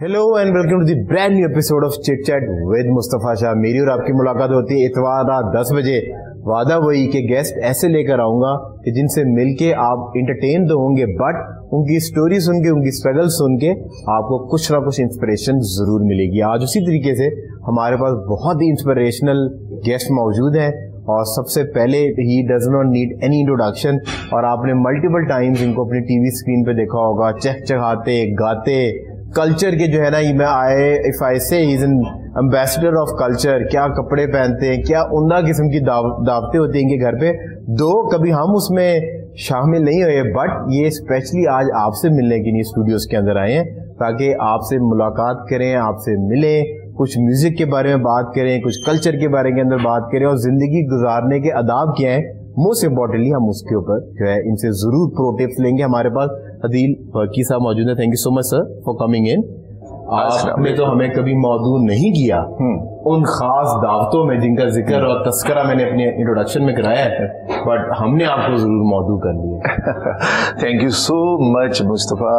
Hello and welcome to the brand new episode of chit chat with Mustafa Shah. मेरी और आपकी मुलाकात होती है इतवार रात 10 बजे। वादा वही कि गेस्ट ऐसे लेकर आऊंगा कि जिनसे मिलके आप इंटरटेन तो होंगे, बट उनकी स्टोरी सुन के, उनकी स्ट्रगल सुन के आपको कुछ ना कुछ इंस्पिरेशन जरूर मिलेगी। आज उसी तरीके से हमारे पास बहुत ही इंस्पिरेशनल गेस्ट मौजूद हैं और सबसे पहले he does not need any introduction और आपने मल्टीपल टाइम्स इनको अपनी टीवी स्क्रीन पे देखा होगा, चहचहाते गाते कल्चर के जो है ना, इफ आई से he is an ambassador of culture. क्या कपड़े पहनते हैं, क्या उम्दा किस्म की दावतें होती हैं इनके घर पे। दो कभी हम उसमें शामिल नहीं हुए, बट ये स्पेशली आज आपसे मिलने के लिए स्टूडियोज के अंदर आए हैं ताकि आपसे मुलाकात करें, आपसे मिलें, कुछ म्यूजिक के बारे में बात करें, कुछ कल्चर के बारे के अंदर बात करें और जिंदगी गुजारने के आदाब क्या हैं, मोस्ट इम्पोर्टेंटली हम उसके ऊपर जो है इनसे जरूर प्रो टिप्स लेंगे। हमारे पास अदील वर्की साहब मौजूद है। Thank you so much sir for coming in. आपने तो हमें कभी मौजूद नहीं किया उन खास दावतों में जिनका जिक्र और तस्करा मैंने अपने इंट्रोडक्शन में कराया है, बट हमने आपको जरूर मौजूद कर लिया। Thank you so much Mustafa,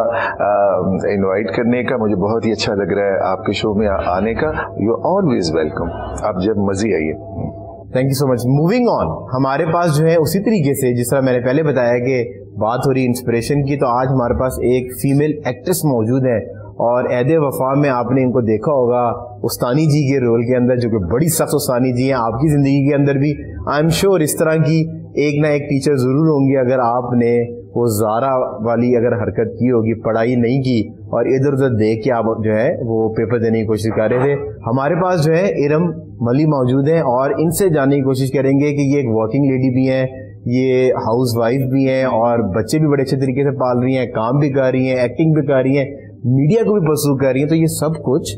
invite करने का मुझे बहुत ही अच्छा लग रहा है, आपके शो में आने का। यू आर ऑलवेज वेलकम, आप जब मर्जी आइए। Thank you so much. Moving on, हमारे पास जो है उसी तरीके से जिस तरह मैंने पहले बताया कि बात हो रही इंस्पिरेशन की, तो आज हमारे पास एक फीमेल एक्ट्रेस मौजूद है और ऐदे वफा में आपने इनको देखा होगा उस्तानी जी के रोल के अंदर, जो कि बड़ी सख्त उस्तानी जी हैं। आपकी जिंदगी के अंदर भी आई एम श्योर इस तरह की एक ना एक टीचर जरूर होंगी अगर आपने वो ज़ारा वाली अगर हरकत की होगी, पढ़ाई नहीं की और इधर उधर देख के आप जो है वो पेपर देने की कोशिश कर रहे थे। हमारे पास जो है इरम मली मौजूद हैं और इनसे जानने की कोशिश करेंगे कि ये एक वर्किंग लेडी भी हैं, ये हाउस वाइफ भी हैं और बच्चे भी बड़े अच्छे तरीके से पाल रही हैं, काम भी कर रही हैं, एक्टिंग भी कर रही हैं, मीडिया को भी परस्यू कर रही हैं। तो ये सब कुछ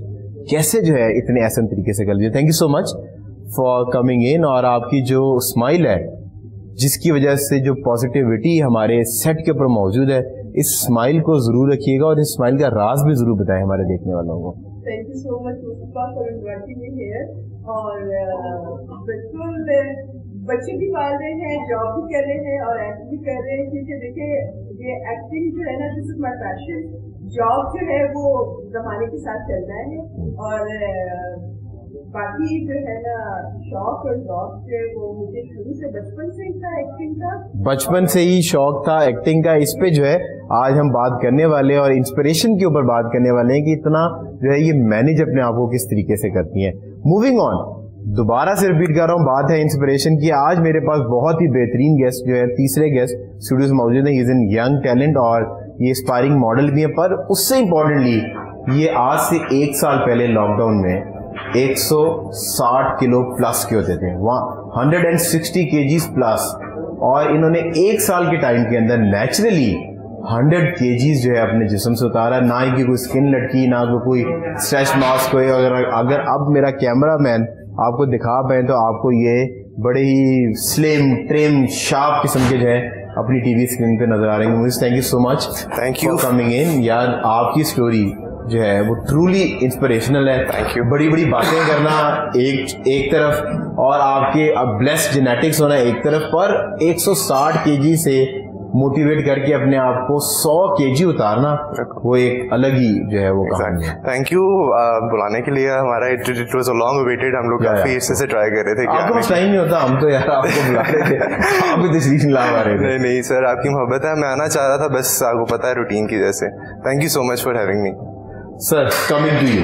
कैसे जो है इतने आसान तरीके से कर लीजिए। Thank you so much for coming in. और आपकी जो स्माइल है, जिसकी वजह से जो पॉजिटिविटी हमारे सेट के ऊपर मौजूद है, इस स्माइल को जरूर रखिएगा और इस स्माइल का राज भी जरूर बताएं हमारे देखने वालों को। Thank you so much Mustafa for inviting me here. और बिल्कुल बच्चे भी पाल रहे हैं, जॉब भी कर रहे हैं और एक्ट भी कर रहे हैं, क्योंकि देखिए ये एक्टिंग जो है ना, this is my passion. Job जो है वो जमाने के साथ चलना है और बाकी जो है ना शौक और जॉब जो है वो मुझे शुरू से बचपन से ही था, एक्टिंग का बचपन से ही शौक था एक्टिंग का। इस पे जो है आज हम बात करने वाले हैं और इंस्पिरेशन के ऊपर बात करने वाले हैं कि इतना जो है ये मैनेज अपने आप को किस तरीके से करती हैं। मूविंग ऑन, दोबारा से रिपीट कर रहा हूँ, बात है इंस्पिरेशन की। आज मेरे पास बहुत ही बेहतरीन गेस्ट जो है, तीसरे गेस्ट स्टूडियोज मौजूद है। He is an young talent और ये एस्पायरिंग मॉडल भी है, पर उससे इम्पोर्टेंटली ये आज से 1 साल पहले लॉकडाउन में 160 किलो प्लस के होते थे, वहाँ 160 केजीज प्लस, और इन्होंने 1 साल के टाइम के अंदर नेचुरली 100 केजीज जो है अपने जिस्म से उतारा। ना ही कोई स्किन लटकी, ना कोई स्ट्रेच मास्क हुए। अगर अब मेरा कैमरा मैन आपको दिखा पाए तो आपको ये बड़े ही स्लिम ट्रिम शार्प किस्म के जो है अपनी टीवी स्क्रीन पे नजर आ रहे हैं। Thank you so much, thank you for coming in. यार आपकी स्टोरी जो है वो ट्रूली इंस्पिरेशनल है। Thank you. बड़ी बड़ी बातें करना एक तरफ और आपके ब्लेस्ड जेनेटिक्स होना एक तरफ, पर 160 केजी से मोटिवेट करके अपने आप को 100 केजी उतारना, वो एक अलग ही जो है वो कहानी है। थैंक यू बुलाने के लिए। हमारा it was a long awaited, हम लोग काफी इससे से ट्राई कर रहे थे कि आपको टाइम नहीं होता, हम तो यार आपको बुला रहे थे, आप भी तशरीफ ला रहे थे। नहीं सर, आपकी मोहब्बत है, मैं आना चाह रहा था, बस आपको पता है रूटीन की वजह से। Thank you so much for having me sir. Coming to you,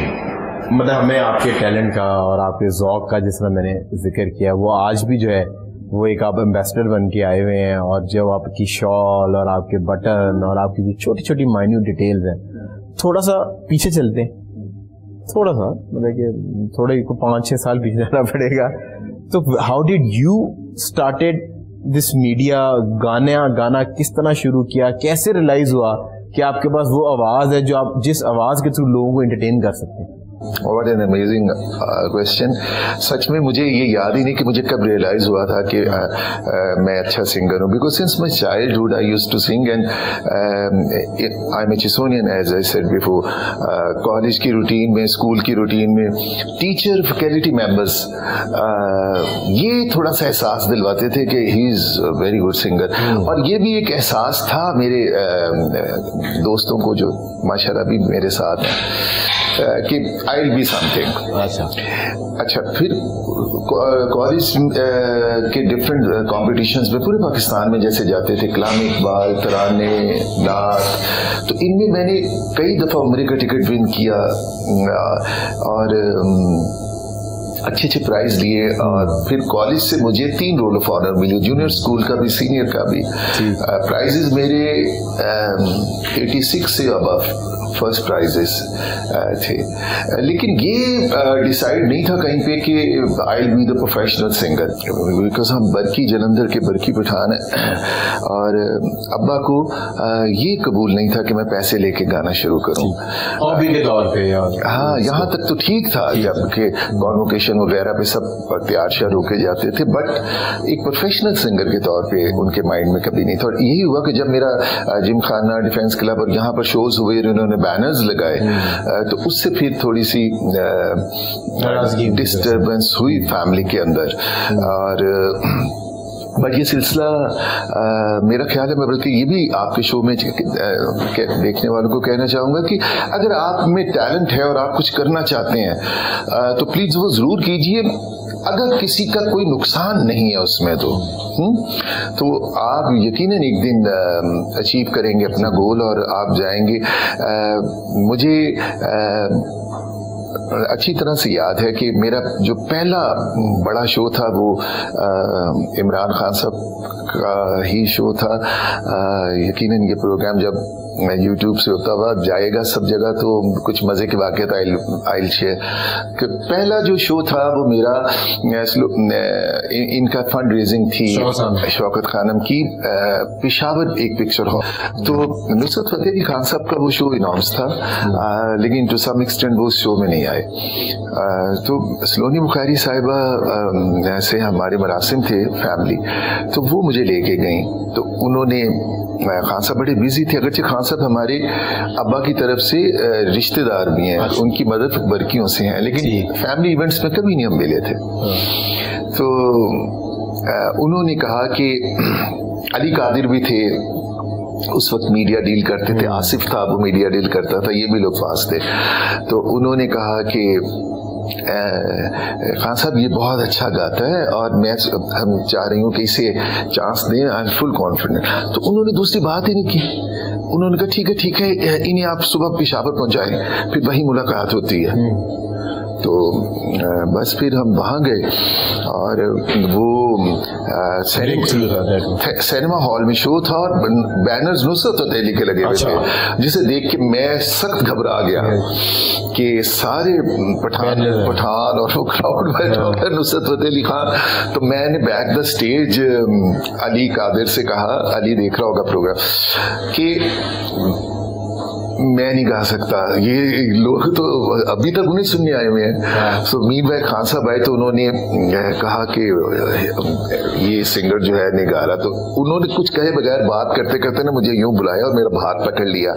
मतलब हमें आपके टैलेंट का और आपके ज़ौक़ का जिस तरह मैंने जिक्र किया, वो आज भी जो है वो एक आप एम्बेसडर बन के आए हुए हैं। और जब आपकी शॉल और आपके बटन और आपकी जो छोटी छोटी माइन्यूट डिटेल्स हैं, थोड़ा सा पीछे चलते हैं, थोड़ा सा मतलब कि थोड़े 5-6 साल पीछे जाना पड़ेगा। तो how did you started this media? गाना किस तरह शुरू किया? कैसे रियलाइज हुआ कि आपके पास वो आवाज़ है जो आप जिस आवाज़ के थ्रू लोगों को एंटरटेन कर सकते हैं? What an amazing question. सच में मुझे ये याद ही नहीं कि मुझे कब रियलाइज हुआ था कि मैं अच्छा सिंगर हूँ, because since my childhood I used to sing and I am a Chisonian as I said before. College की रूटीन में, स्कूल की रूटीन में टीचर, फैकल्टी मेंबर्स ये थोड़ा सा एहसास दिलवाते थे कि he is very good singer. और ये भी एक एहसास था मेरे दोस्तों को जो माशाल्लाह भी मेरे साथ हैं कि आई विल बी समथिंग. अच्छा, फिर कॉलेज के डिफरेंट कॉम्पिटिशन्स में पूरे पाकिस्तान में जैसे जाते थे, कलाम इकबाल, तराने, नात, तो इनमें मैंने कई दफ़ा उम्र का टिकट विन किया और अच्छे अच्छे प्राइज लिए. और फिर कॉलेज से मुझे 3 रोल ऑफ ऑनर मिले, जूनियर स्कूल का भी, सीनियर का भी. प्राइजेस मेरे 86 से अबव फर्स्ट प्राइजेस थे. लेकिन ये डिसाइड नहीं था कहीं पे कि I will be the professional singer, because हम बरकी, जलंधर के बरकी पठान हैं और अब्बा को ये कबूल नहीं था कि मैं पैसे लेके गाना शुरू करूं हॉबी के तौर पे. हाँ, यहाँ तक तो ठीक था जबकि कॉन्वोकेशन वगैरह पे सब तैयार श्यार होके जाते थे, बट एक प्रोफेशनल सिंगर के तौर पे उनके माइंड में कभी नहीं था. और यही हुआ कि जब मेरा जिम खाना, डिफेंस क्लब और यहाँ पर शोज हुए, उन्होंने बैनर्स लगाए, तो उससे फिर थोड़ी सी डिस्टर्बेंस हुई फैमिली के अंदर. और बट ये सिलसिला मेरा ख्याल है, मैं बल्कि ये भी आपके शो में देखने वालों को कहना चाहूँगा कि अगर आप में टैलेंट है और आप कुछ करना चाहते हैं तो प्लीज़ वो ज़रूर कीजिए. अगर किसी का कोई नुकसान नहीं है उसमें तो आप यकीनन एक दिन अचीव करेंगे अपना गोल और आप जाएंगे. मुझे अच्छी तरह से याद है कि मेरा जो पहला बड़ा शो था वो इमरान खान साहब का ही शो था. यकीनन ये प्रोग्राम जब यूट्यूब से होता हुआ जाएगा सब जगह, तो कुछ मजे की वाक़ियत आइल शेयर कि पहला जो शो था वो मेरा इनका फंड रेजिंग थी शौकत खानम की, पेशावर एक पिक्चर हॉल. तो नुसरत फतेह अली खान साहब का वो शो अनाउंस था, लेकिन टू सम एक्सटेंट वो शो में नहीं आए. तो सलोनी बुखारी साहिबा से हमारे मरासिम थे फैमिली, तो वो मुझे लेके गई. तो उन्होंने, खान साहब बड़े बिजी थे, अगरचे खान साहब हमारे अब्बा की तरफ से रिश्तेदार भी हैं, उनकी मदद बरकियों से हैं, लेकिन फैमिली इवेंट्स में कभी नहीं हम मिले थे. तो उन्होंने कहा कि अली कादिर भी थे उस वक्त, मीडिया डील करते थे, आसिफ था वो मीडिया डील करता था, ये भी लोग पास थे. तो उन्होंने कहा कि खान साहब ये बहुत अच्छा गाता है और मैं हम चाह रही हूँ कि इसे चांस दें, आई एम फुल कॉन्फिडेंट. तो उन्होंने दूसरी बात ही नहीं की, उन्होंने कहा ठीक है इन्हें आप सुबह पेशावर पहुंचाएं, फिर वही मुलाकात होती है. तो बस फिर हम वहाँ गए और वो सिनेमा हॉल में शो था और बैनर्स नुसरत फतेह अली के लगे हुए थे, जिसे देख के मैं सख्त घबरा गया कि सारे पठान और वो क्राउड बैठा है नुसरत फतेह अली खान. तो मैंने back the stage Ali Kadir से कहा, अली देख रहा होगा प्रोग्राम, कि मैं नहीं गा सकता, ये लोग तो अभी तक उन्हें सुनने आए हुए हैं. सो मीन भाई खान साहब आए तो उन्होंने कहा कि ये सिंगर जो है नहीं गा रहा. तो उन्होंने कुछ कहे बगैर बात करते करते ना मुझे यूं बुलाया और मेरा हाथ पकड़ लिया.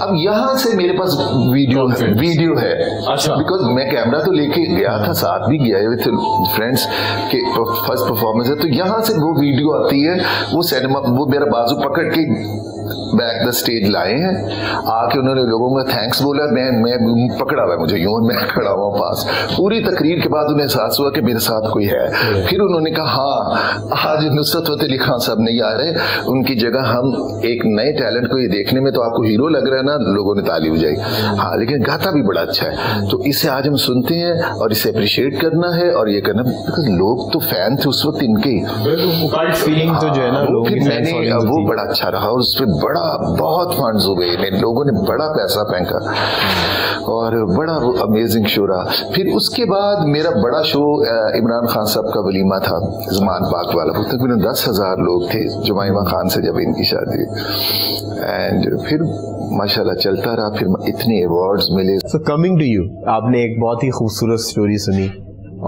अब यहाँ से मेरे पास वीडियो है. अच्छा. बिकॉज मैं कैमरा तो लेके गया था, साथ भी गया विद फ्रेंड्स के फर्स्ट परफॉर्मेंस है. तो यहाँ से वो वीडियो आती है, वो सिनेमा, वो मेरा बाजू पकड़ के बैक द स्टेज लाए हैं, आके उन्होंने लोगों को थैंक्स बोला. मैं पकड़ा हुआ है मुझे यूं, मैं खड़ा हुआ पास. पूरी तकरीर के बाद उन्हें एहसास हुआ कि मेरे साथ कोई है. फिर उन्होंने कहा हाँ आज नुसरत फतेह अली खान साहब नहीं आ रहे, उनकी जगह हम एक नए टैलेंट को, ये देखने में तो आपको हीरो लग रहा है ना, लोगों ने ताली बजाई, हाँ लेकिन गाता भी बड़ा अच्छा है. तो इसे आज हम सुनते हैं और इसे अप्रिशिएट करना है और ये करना, बिकॉज लोग तो फैन थे उस वक्त इनके, फीलिंग तो जो है ना, मैंने वो बड़ा अच्छा रहा और उसमें बड़ा बहुत फंड्स हुए, इन लोगों ने बड़ा पैसा फेंका और बड़ा अमेजिंग शो रहा। फिर उसके बाद मेरा बड़ा शो इमरान खान साहब का वलीमा था, ज़मान पाक वाला, तकरीबन 10,000 लोग थे जुमाइमा खान से जब इनकी शादी, एंड फिर माशाल्लाह चलता रहा, फिर इतने अवार्ड्स मिले। सो कमिंग टू यू, आपने एक बहुत ही खूबसूरत स्टोरी सुनी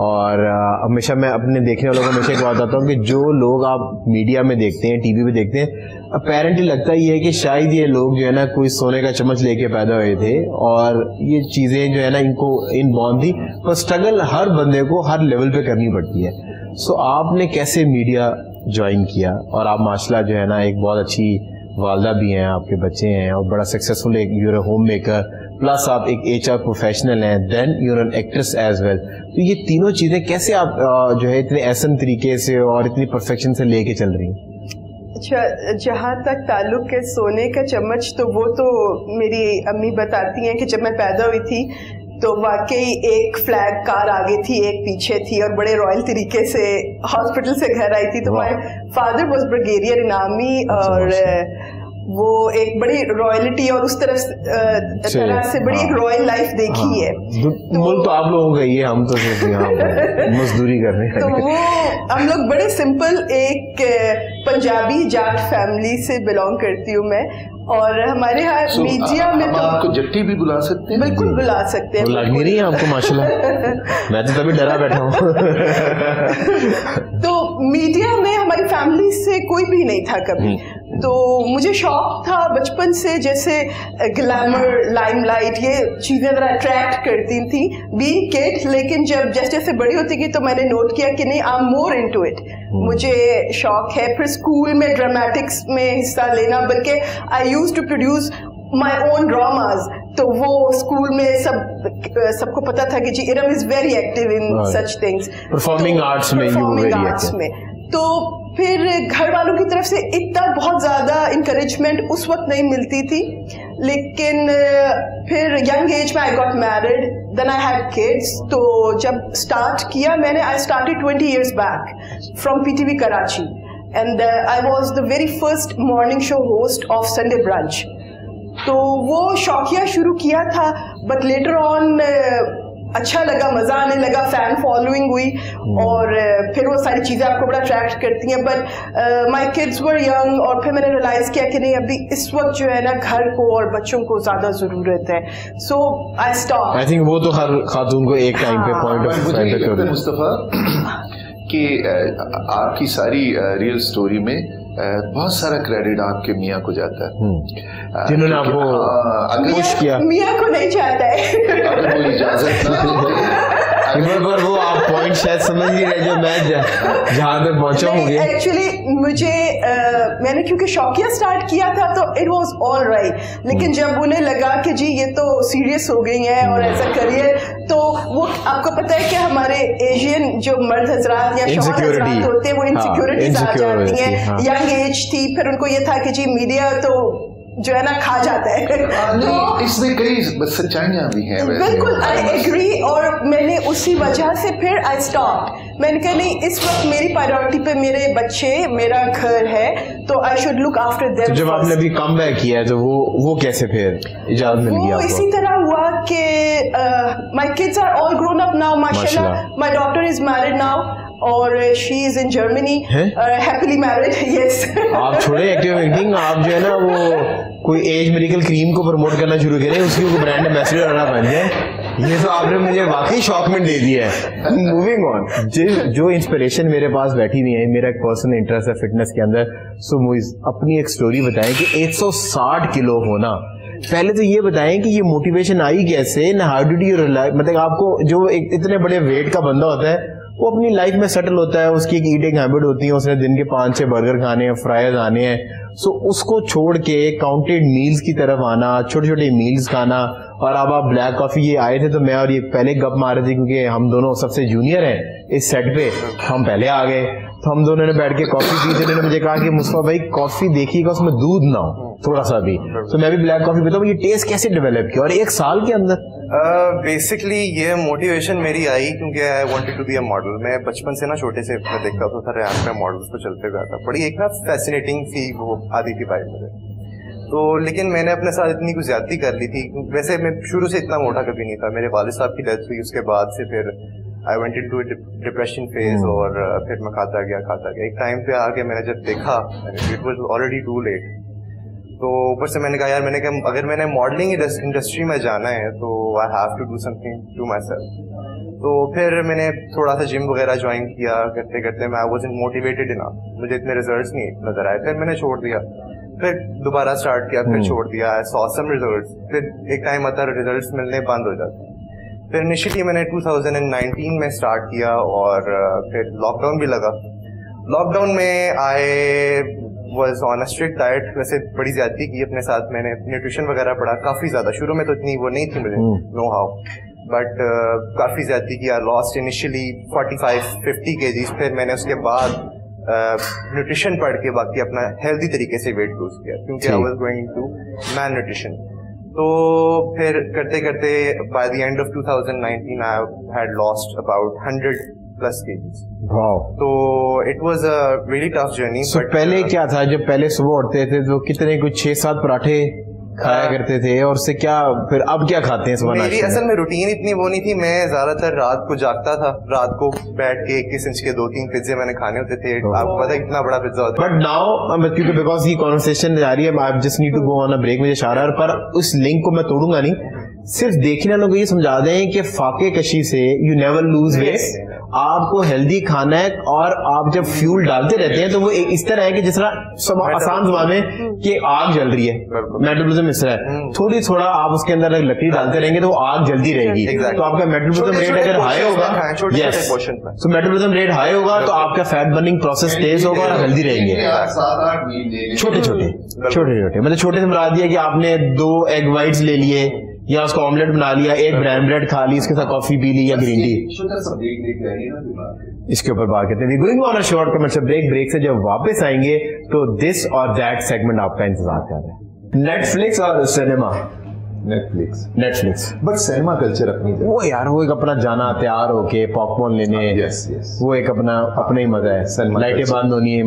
और हमेशा मैं अपने देखने वालों को हमेशा एक बात बताता हूँ कि जो लोग आप मीडिया में देखते हैं, टीवी पे देखते हैं, अपेरेंटली लगता ही है कि शायद ये लोग जो है ना कोई सोने का चम्मच लेके पैदा हुए थे और ये चीजें जो है ना इनको इनबॉर्न थी, पर स्ट्रगल हर बंदे को हर लेवल पे करनी पड़ती है। सो आपने कैसे मीडिया ज्वाइन किया और आप माशाल्लाह जो है ना एक बहुत अच्छी वालदा भी हैं, आपके बच्चे हैं और बड़ा सक्सेसफुल एक यूर होम मेकर, प्लस आप एक HR प्रोफेशनल हैं, then your an actress as well. तो ये तीनों चीजें कैसे आप जो है इतने एहसन तरीके से और इतनी परफेक्शन से लेके चल रही हैं? अच्छा, जहाँ तक ताल्लुक है सोने का चम्मच, तो वो तो मेरी अम्मी बताती हैं कि जब मैं पैदा हुई थी तो वाकई एक फ्लैग कार आगे थी, एक पीछे थी और बड़े रॉयल तरीके से हॉस्पिटल से घर आई थी। तो my father was brigadier in army और वो एक बड़ी रॉयलिटी और उस तरह से बड़ी एक रॉयल लाइफ देखी है। मुल्क तो आप लोगों का ही है, हम तो सिर्फ यहाँ मजदूरी कर रहे हैं। तो वो हम लोग बड़े सिंपल एक पंजाबी जाट फैमिली से बिलोंग करती हूँ मैं, और हमारे यहाँ मीडिया में तो आपको जट्टी भी बुला सकते हैं, बिल्कुल बुला सकते हैं। लग नहीं रही है आपको माशाल्लाह। मैं तो तभी डरा बैठा हूँ। तो मीडिया में हमारी फैमिली से कोई भी नहीं था कभी, तो मुझे शौक था बचपन से, जैसे ग्लैमर, लाइमलाइट, ये चीजें जरा अट्रैक्ट करती थी बीइंग किड। लेकिन जब जैसे जैसे बड़ी होती गई तो मैंने नोट किया कि नहीं, I am more into it, मुझे शौक है। फिर स्कूल में ड्रामेटिक्स में हिस्सा लेना, बल्कि I used to produce my own dramas. तो वो स्कूल में सबको पता था कि जी Iram is very active in such things, performing arts में, परफॉर्मिंग आर्ट्स में। तो फिर घर वालों की तरफ से इतना बहुत ज़्यादा इंकरेजमेंट उस वक्त नहीं मिलती थी, लेकिन फिर यंग एज में I got married, then I had kids. तो जब स्टार्ट किया मैंने, I started 20 years back from PTV Karachi, and I was the very first morning show host of Sunday brunch. तो वो शौकिया शुरू किया था, बट लेटर ऑन अच्छा लगा, मजा आने लगा, फैन फॉलोइंग हुई और फिर वो सारी चीजें आपको बड़ा अट्रैक्ट करती हैं। But my kids were young और फिर मैंने रियलाइज किया कि नहीं, अभी इस वक्त जो है ना घर को और बच्चों को ज्यादा जरूरत है। सो आई स्टॉप। आई थिंक वो तो हर खातून को एक टाइम पे पॉइंट ऑफ टाइम पे मुस्तफा कि आपकी सारी रियल स्टोरी में बहुत सारा क्रेडिट आपके मियाँ को जाता है, जिन्होंने आपको पुश किया। मियाँ को नहीं चाहता है, अगर कोई इजाजत ना पर वो आप पॉइंट शायद समझ नहीं रहे जो मैं जहाँ पे पहुंचा हूँ। एक्चुअली मुझे मैंने क्योंकि शौकिया स्टार्ट किया था तो इट वाज ऑल राइट, लेकिन जब उन्हें लगा कि जी ये तो सीरियस हो गई है और ऐसा करियर, तो वो आपको पता है कि हमारे एशियन जो मर्द हजरात या शौहर हजरात होते हैं वो इनसिक्योरिटीज आ जाती हैं। यंग एज थी, फिर उनको ये था कि जी मीडिया तो जो है ना खा जाता है। तो इसमें कई सच्चाइयां भी हैं। बिल्कुल आई एग्री, और मैंने उसी वजह से फिर आई स्टॉप। मैंने कहा नहीं, इस वक्त मेरी प्रायोरिटी पे मेरे बच्चे, मेरा घर है, तो I should look after them. तो जब आपने अभी कम बैक किया है तो वो कैसे फिर इजाजत मिल गया? वो इसी तरह हुआ कि my kids are all grown up now माशाल्लाह। My daughter is married now और she is in Germany, happily married. Yes. आप छोड़े एक्टिव एक्टिंग, आप जो है ना वो कोई एज मेडिकल क्रीम को प्रमोट करना शुरू करें, उसकी कोई ब्रांड एम्बेसडर रहना बन जाए। ये तो आपने मुझे वाकई शॉक में दे दिया है। मूविंग ऑन, जो इंस्पिरेशन मेरे पास बैठी हुई है, मेरा एक पर्सनल इंटरेस्ट है फिटनेस के अंदर। सो मुझे अपनी एक स्टोरी बताएं कि 160 किलो होना, पहले तो ये बताएं कि ये मोटिवेशन आई कैसे, ना हाउ डिड यू रियलाइज, मतलब आपको जो एक इतने बड़े वेट का बंदा होता है वो अपनी लाइफ में सेटल होता है, उसकी एक ईटिंग हैबिट होती है, उसने दिन के 5-6 बर्गर खाने हैं, फ्राइज आने हैं, सो उसको छोड़ के काउंटेड मील्स की तरफ आना, छोटे छोटे मील्स खाना। और अब आप ब्लैक कॉफी ये आए थे तो मैं और ये पहले गप मार रहे थे क्योंकि हम दोनों सबसे जूनियर हैं इस सेट पे, हम पहले आ गए तो हम दोनों ने बैठ के कॉफी पी थी। उन्होंने मुझे कहा कि मुस्तफा भाई कॉफी देखिएगा उसमें दूध ना हो थोड़ा सा भी, तो मैं भी ब्लैक कॉफी पीता हूँ। ये टेस्ट कैसे डेवलप किया और 1 साल के अंदर? बेसिकली ये मोटिवेशन मेरी आई क्योंकि I wanted to be a model. मैं बचपन से ना छोटे से मैं देखता था रैंप में मॉडल्स को चलते हुए आता, बड़ी एक ना फैसिनेटिंग सी वो आती थी वाइब मुझे। तो लेकिन मैंने अपने साथ इतनी कुछ ज्यादती कर ली थी। वैसे मैं शुरू से इतना मोटा कभी नहीं था। मेरे वालिद साहब की डेथ हुई, उसके बाद से फिर I went into depression phase और फिर मैं खाता गया। एक टाइम पे आके मैंने जब देखा it was already too late. तो ऊपर से मैंने कहा यार, मैंने कहा अगर मैंने मॉडलिंग इंडस्ट्री में जाना है तो I have to do something to myself. तो फिर मैंने थोड़ा सा जिम वगैरह ज्वाइन किया। करते करते मैं आई वाज़न्ट मोटिवेटेड इनफ, मुझे इतने रिजल्ट्स नहीं नजर आए। फिर मैंने छोड़ दिया, फिर दोबारा स्टार्ट किया, फिर छोड़ दिया। आई सॉ सम रिजल्ट्स, फिर एक टाइम आता है रिजल्ट्स मिलने बंद हो जाते। फिर इनिशियली मैंने 2019 में स्टार्ट किया और फिर लॉकडाउन भी लगा। लॉकडाउन में I was on a strict diet. वैसे बड़ी ज्यादती की अपने साथ, मैंने न्यूट्रिशन वगैरह पढ़ा काफी ज्यादा। शुरू में तो इतनी वो नहीं थी मुझे नो हाउ, बट काफी ज्यादती की। I lost initially 45-50 kgs। फिर मैंने उसके बाद न्यूट्रिशन पढ़ के बाकी अपना हेल्दी तरीके से वेट लूज किया, क्योंकि I was going to malnutrition. तो फिर करते करते by the end of 2019 I had lost about 100+ kgs। तो it was a really tough journey. पहले क्या था, जब पहले सुबह उठते थे तो कितने कुछ 6-7 पराठे खाया करते थे, और उससे क्या फिर अब क्या खाते हैं सुबह? मेरी असल में रूटीन इतनी वो नहीं थी। मैं ज्यादातर रात को जागता था, रात को बैठ के 21 इंच के 2-3 पिज्जे मैंने खाने होते थे। आपको पता है कितना बड़ा पिज्जा होता है। बट नाउ क्योंकि बिकॉज ये कॉन्वर्सेशन जारी है, I just need to go on a break, मुझे इशारा है, पर उस लिंक को मैं तोड़ूंगा नहीं। सिर्फ देखने वालों को ये समझा दें कि फाके कशी से यू नेवर लूज वेट। आपको हेल्दी खाना है, और आप जब फ्यूल डालते रहते हैं तो वो इस तरह है कि जिस तरह सब आसान जुबान में कि आग जल रही है, मेटाबॉलिज्म इस तरह है। थोड़ी थोड़ा आप उसके अंदर लकड़ी डालते रहेंगे तो आग जलती रहेगी। तो आपका मेटाबॉलिज्म रेट अगर हाई होगा, तो मेटाबॉलिज्म रेट हाई होगा तो आपका फैट बर्निंग प्रोसेस तेज होगा और हेल्दी रहेंगे। छोटे छोटे मतलब छोटे से मुराद दिया कि आपने 2 एग व्हाइट्स ले लिए, या उसको ऑमलेट बना लिया, 1 ब्राउन ब्रेड खा ली, इसके साथ कॉफी पी ली या ग्रीन टी। इसके ऊपर बात करते हैं। Going on a short commercial break से जब वापस आएंगे तो दिस और दैट सेगमेंट आपका इंतजार कर रहे हैं। नेटफ्लिक्स और cinema. Netflix but cinema culture अपनी वो यार, वो एक अपना जाना तैयार होके पॉपकॉर्न लेने, वो एक अपना ही मजा है। लाइटें बंद होनी है,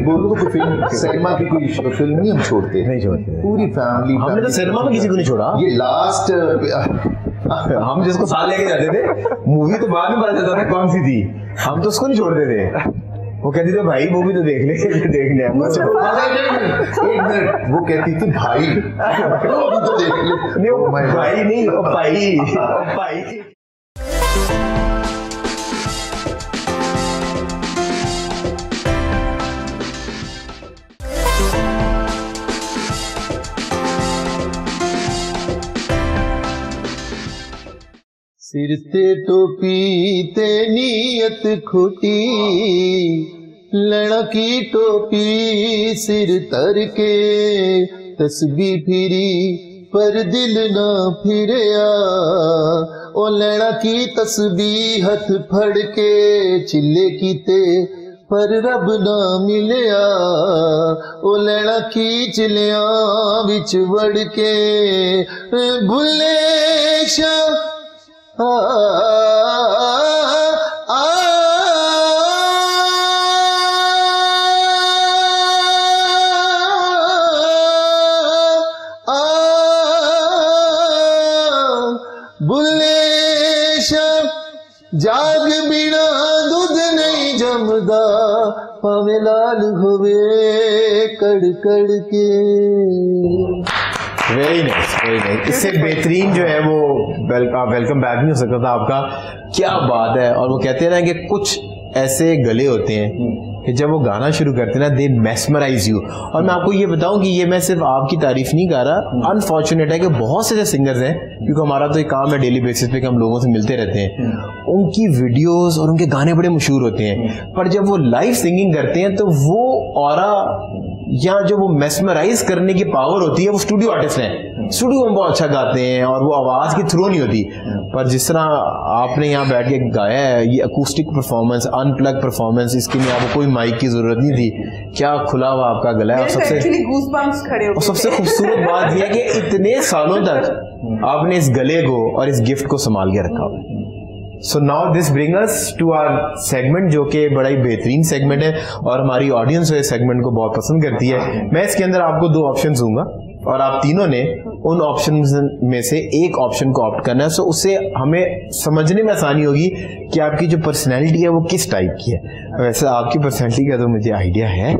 बोलूं तो सिनेमा की कोई फिल्म नहीं हम छोड़ते, पूरी फैमिली। हमने तो सिनेमा में किसी को नहीं छोड़ा। ये लास्ट हम जिसको साथ लेके जाते थे, मूवी तो बाद में पता चलता था कौन सी थी, हम तो उसको नहीं छोड़ते थे। वो कहती थी भाई मूवी तो देख ले, देखने एक मिनट, वो कहती थी भाई तो देख ले। नहीं वो भाई नहीं, वो भाई। सिर ते टोपी ते नीयत खोटी, लड़ा की टोपी सिर तर के, तस्बीह फिरी पर दिल ना फिरया। ओ लड़ा की तस्बीह हथ फड़ के, चिल्ले कीते पर रब ना मिलया। ओ लड़ा की चिलिया विच वड़ के, भुले शाह जाग बिना दूध नहीं जमदा, पावे लाल होवे कड़ कड़ के। Very nice. इससे बेहतरीन जो है वो वेलकम बैक नहीं हो सकता था आपका। क्या बात है। और वो कहते हैं ना कि कुछ ऐसे गले होते हैं कि जब वो गाना शुरू करते हैं ना, दे मेस्मराइज यू। और मैं आपको ये बताऊं कि ये मैं सिर्फ आपकी तारीफ नहीं कर रहा, अनफॉर्चुनेट है कि बहुत से ऐसे सिंगर्स हैं, क्योंकि हमारा तो एक काम है डेली बेसिस पे कि हम लोगों से मिलते रहते हैं, उनकी वीडियोस और उनके गाने बड़े मशहूर होते हैं, पर जब वो लाइव सिंगिंग करते हैं तो वो ऑरा या जो वो मेस्मराइज करने की पावर होती है, वो स्टूडियो आर्टिस्ट हैं, स्टूडियो में बहुत अच्छा गाते हैं और वो आवाज की थ्रो नहीं होती। पर जिस तरह आपने यहाँ बैठ के गाया है, ये अकूस्टिक परफॉर्मेंस, अनप्लग परफॉर्मेंस, इसके लिए आपको कोई माइक की जरूरत नहीं थी, क्या खुला हुआ आपका गला है। और सबसे खूबसूरत बात यह है कि इतने सालों तक आपने इस गले को और इस गिफ्ट को संभाल के रखा हुआ है। So now this bring us to our segment, जो कि बड़ा ही बेहतरीन सेगमेंट है और हमारी ऑडियंस इस सेगमेंट को बहुत पसंद करती है। मैं इसके अंदर आपको 2 ऑप्शन दूंगा और आप तीनों ने उन ऑप्शन में से एक ऑप्शन को ऑप्ट करना है। सो उससे हमें समझने में आसानी होगी कि आपकी जो पर्सनैलिटी है वो किस टाइप की है। वैसे आपकी पर्सनैलिटी का तो मुझे आइडिया है,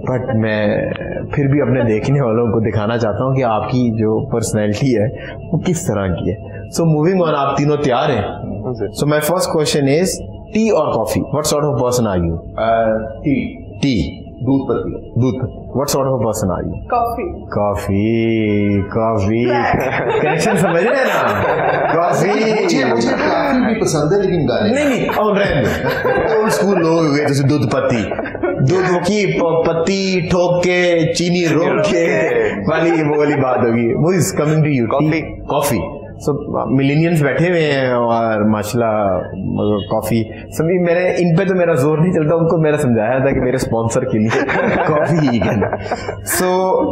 बट मैं फिर भी अपने देखने वालों को दिखाना चाहता हूँ कि आपकी जो पर्सनैलिटी है वो किस तरह की है। सो मूविंग ऑन, आप तीनों तैयार हैं? So my first question is tea और coffee, what sort of person are you? Tea. Tea, दूध पत्ती। दूध। What sort of person are you? Coffee. Coffee, coffee connection समझ रहे हैं ना? कॉफी। मुझे काफी भी पसंद है, लेकिन गाने नहीं और रहने ओल्ड स्कूल लोग हो गए, जैसे दूध पत्ती, दूध की पत्ती ठोक के चीनी रोक के वाली वो वाली बात होगी। वो is coming to you. Coffee. Coffee. So millennials बैठे हुए हैं और माशाल्लाह कॉफी सभी, मैंने इन पे तो मेरा जोर नहीं चलता, उनको मैंने समझाया था कि मेरे स्पॉन्सर के लिए कॉफी ही करना। सो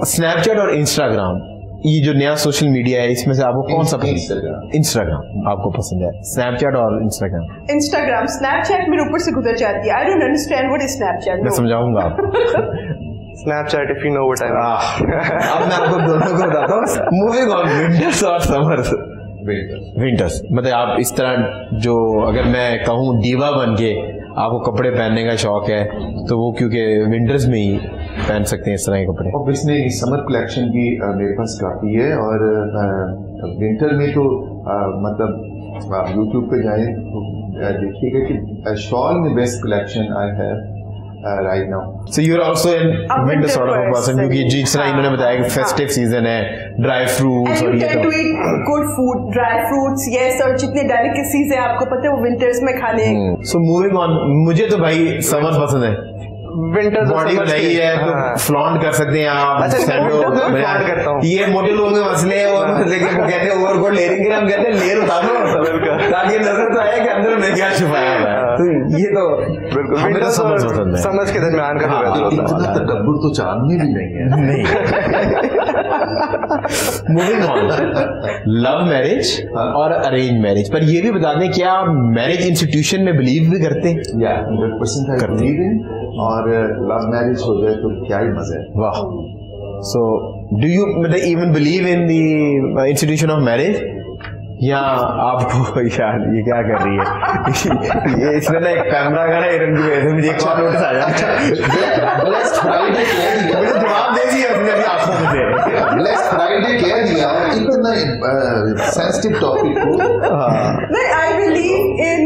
स्नैपचैट और इंस्टाग्राम, ये जो नया सोशल मीडिया है, इसमें से आपको कौन सा पसंद? इंस्टाग्राम आपको पसंद है? स्नैपचैट और इंस्टाग्राम? इंस्टाग्राम। स्नैपचैट मेरे ऊपर से गुजर जाती है। I don't understand what is Snapchat. मैं समझाऊंगा आपको। Snapchat, if you know what I mean. अब मैं आपको दोनों को बताता हूँ। मूविंग ऑन, विंटर्स और समर्स। विंटर्स मतलब आप इस तरह, जो अगर मैं कहूँ दीवा बन के आपको कपड़े पहनने का शौक है तो वो क्योंकि विंटर्स में ही पहन सकते हैं इस तरह के कपड़े। ऑब्वियसली समर कलेक्शन भी मेरे पास काफी है, और विंटर में तो मतलब आप यूट्यूब पे जाएं तो देखिएगा कि शॉल में best collection I have right now. So you're also in winter sort of a person, क्योंकि जिस तरह इन्होंने बताया कि फेस्टिव सीजन है, ड्राई फ्रूट्स और ये तो good food, dry fruits, yes, और जितने डेलिकेसीज है आपको पता है वो विंटर्स में खाने। सो मूविंग ऑन, मुझे तो भाई समर पसंद है। विंटर बॉडी बनाई है तो फ्लॉन्ट कर सकते हैं आप। ये मोटे लोगों के मसले हैं, और लेकिन वो कहते हैं ओवरकोट लेयरिंग के, हम कहते हैं लेयर उतार दो ताकि नजर तो आए कि अंदर में क्या छुपाया हुआ है। तो ये तो बिल्कुल हमें तो समझ पसंद है। समझ के दरमियान का इतना तकब्बुर तो चांद में भी नहीं है। नहीं। मूविंग ऑन, लव मैरिज और अरेंज मैरिज, पर ये भी बता दें क्या आप मैरिज इंस्टीट्यूशन में बिलीव भी करते हैं? 100% आई बिलीव इन, और लव मैरिज हो जाए तो क्या ही मजा है। वाह। सो डू यू मतलब even believe in the institution of marriage, या आपको यार ये क्या कर रही है? ये इसमें ना एक कैमरा का ना इरम की वजह से मुझे एक और नोटिस आया। मुझे जवाब दे दिया उसने अपनी आंखों में। ब्लेस्ड फ्राइडे कह दिया, इतना सेंसिटिव टॉपिक को। नहीं, आई बिलीव इन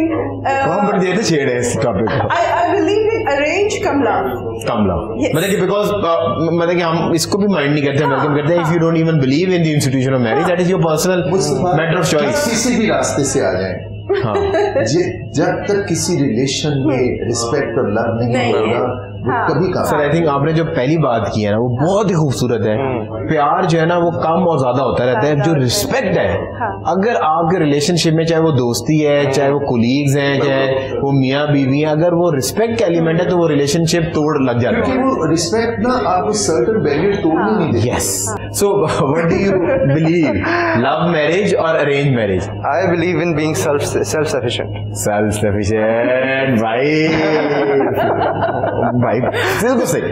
कौन बड़ी देर से छेड़ है इस टॉपिक को? आई बिलीव इन अरेंज कमला। मतलब कि बिकॉज मतलब कि हम इसको भी माइंड नहीं करते, वेलकम करते हैं। If you don't even believe in the institution of marriage, that is your personal matter of choice. किसी भी रास्ते से आ जाए, हाँ। जब तक किसी रिलेशन में रिस्पेक्ट और लव नहीं होगा वो कभी काम। सर आई थिंक आपने जो पहली बात की है ना वो बहुत ही खूबसूरत है। प्यार जो है ना वो कम और ज्यादा होता रहता है, जो रिस्पेक्ट है अगर आपके रिलेशनशिप में, चाहे वो दोस्ती है, चाहे वो कोलीग्स हैं, चाहे वो मियाँ बीवी हैं, अगर वो रिस्पेक्ट का एलिमेंट है तो वो रिलेशनशिप तोड़ लग जाता है। क्योंकि वो रिस्पेक्ट ना आपको सर्टेन बैरियर तोड़ने नहीं देता। Yes. So what do you believe, love marriage और arrange marriage? I believe in being self sufficient. Self sufficient भाई भाई बिल्कुल सही।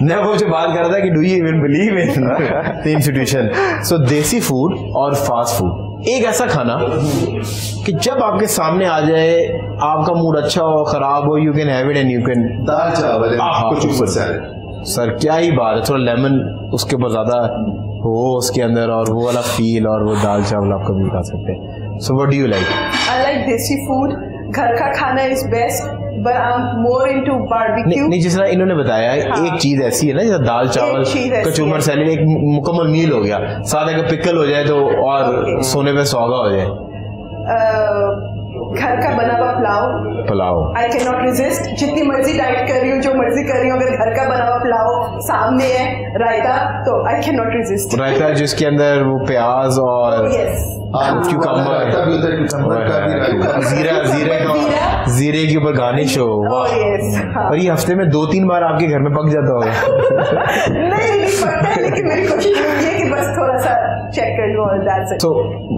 मैं वो जो बात कर रहा था कि do you even believe in the institution. So desi food और फास्ट फूड, एक ऐसा खाना कि जब आपके सामने आ जाए, आपका मूड अच्छा हो खराब हो, you can have it and you can. दाल चावल कुछ सैलेड। सर क्या ही बात है, थोड़ा लेमन उसके ऊपर ज्यादा हो उसके अंदर, और वो वाला फील, और वो दाल चावल आप कभी खा सकते हैं। सो what do you like? I like देसी फूड। घर का खाना is best, but I am more into barbecue. नहीं, जिस तरह इन्होंने बताया, एक चीज ऐसी है ना जैसे दाल चावल कचूमर सैलेड एक मुकम्मल मील हो गया, साथ अगर पिकल हो जाए तो और सोने पे सुहागा हो जाए। घर का बना हुआ pulao I can not resist. जितनी मर्जी डाइट कर रही हूँ, जो मर्जी कर रही हूँ, अगर घर का बना हुआ पुलाव सामने है, रायता, तो आई कैन नॉट रेजिस्ट। रायता जिसके अंदर वो प्याज और जीरे के ऊपर गार्निश हो, और ये हफ्ते में 2-3 बार आपके घर में पक जाता होगा। नहीं पकता है, लेकिन मेरी कोशिश यही है कि बस थोड़ा सा चेक कर लूं, और that's it. So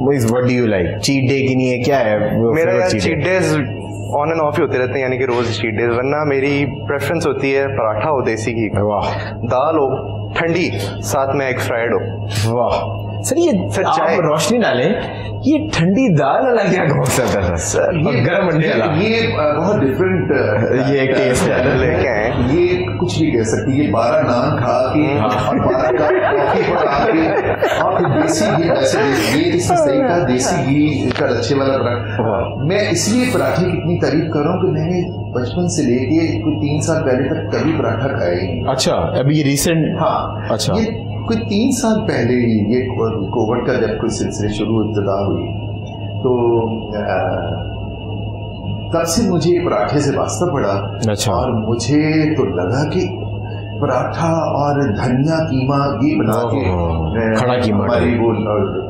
what do you like? Cheat day की नहीं है क्या है? मेरा cheat days on and off ही होते रहते हैं, यानी कि रोज चीट डेज, वरना मेरी प्रेफरेंस होती है पराठा हो देसी घी का, वाह, दाल हो ठंडी, साथ में एग फ्राइड हो। वाह सर, ये सर आप चाय रोशनी डालें, ये ठंडी दाल वाला क्या कॉन्सेप्ट है सर? और गरम अंडे वाला, ये बहुत डिफरेंट ये एक टेस्ट है। लेके आए ये कुछ भी कह सकती है, 12 नान खा के और 12 कप कॉफी पका के और फिर देसी घी, वैसे ये इससे सही का देसी घी का लच्छे वाला पराठा। मैं इसलिए पराठे की इतनी तारीफ कर रहा हूँ कि मैंने बचपन से लेके कोई 3 साल पहले तक कभी पराठा खाया ही नहीं। अच्छा, अभी ये रिसेंट? हाँ, अच्छा, ये कोई 3 साल पहले ही, ये कोविड का जब कोई सिलसिले शुरू इब्तिदा हुई तो तब से मुझे पराठे से वास्ता पड़ा। अच्छा। और मुझे तो लगा कि पराठा और धनिया कीमा ये बना के खड़ा कीमा हमारी वो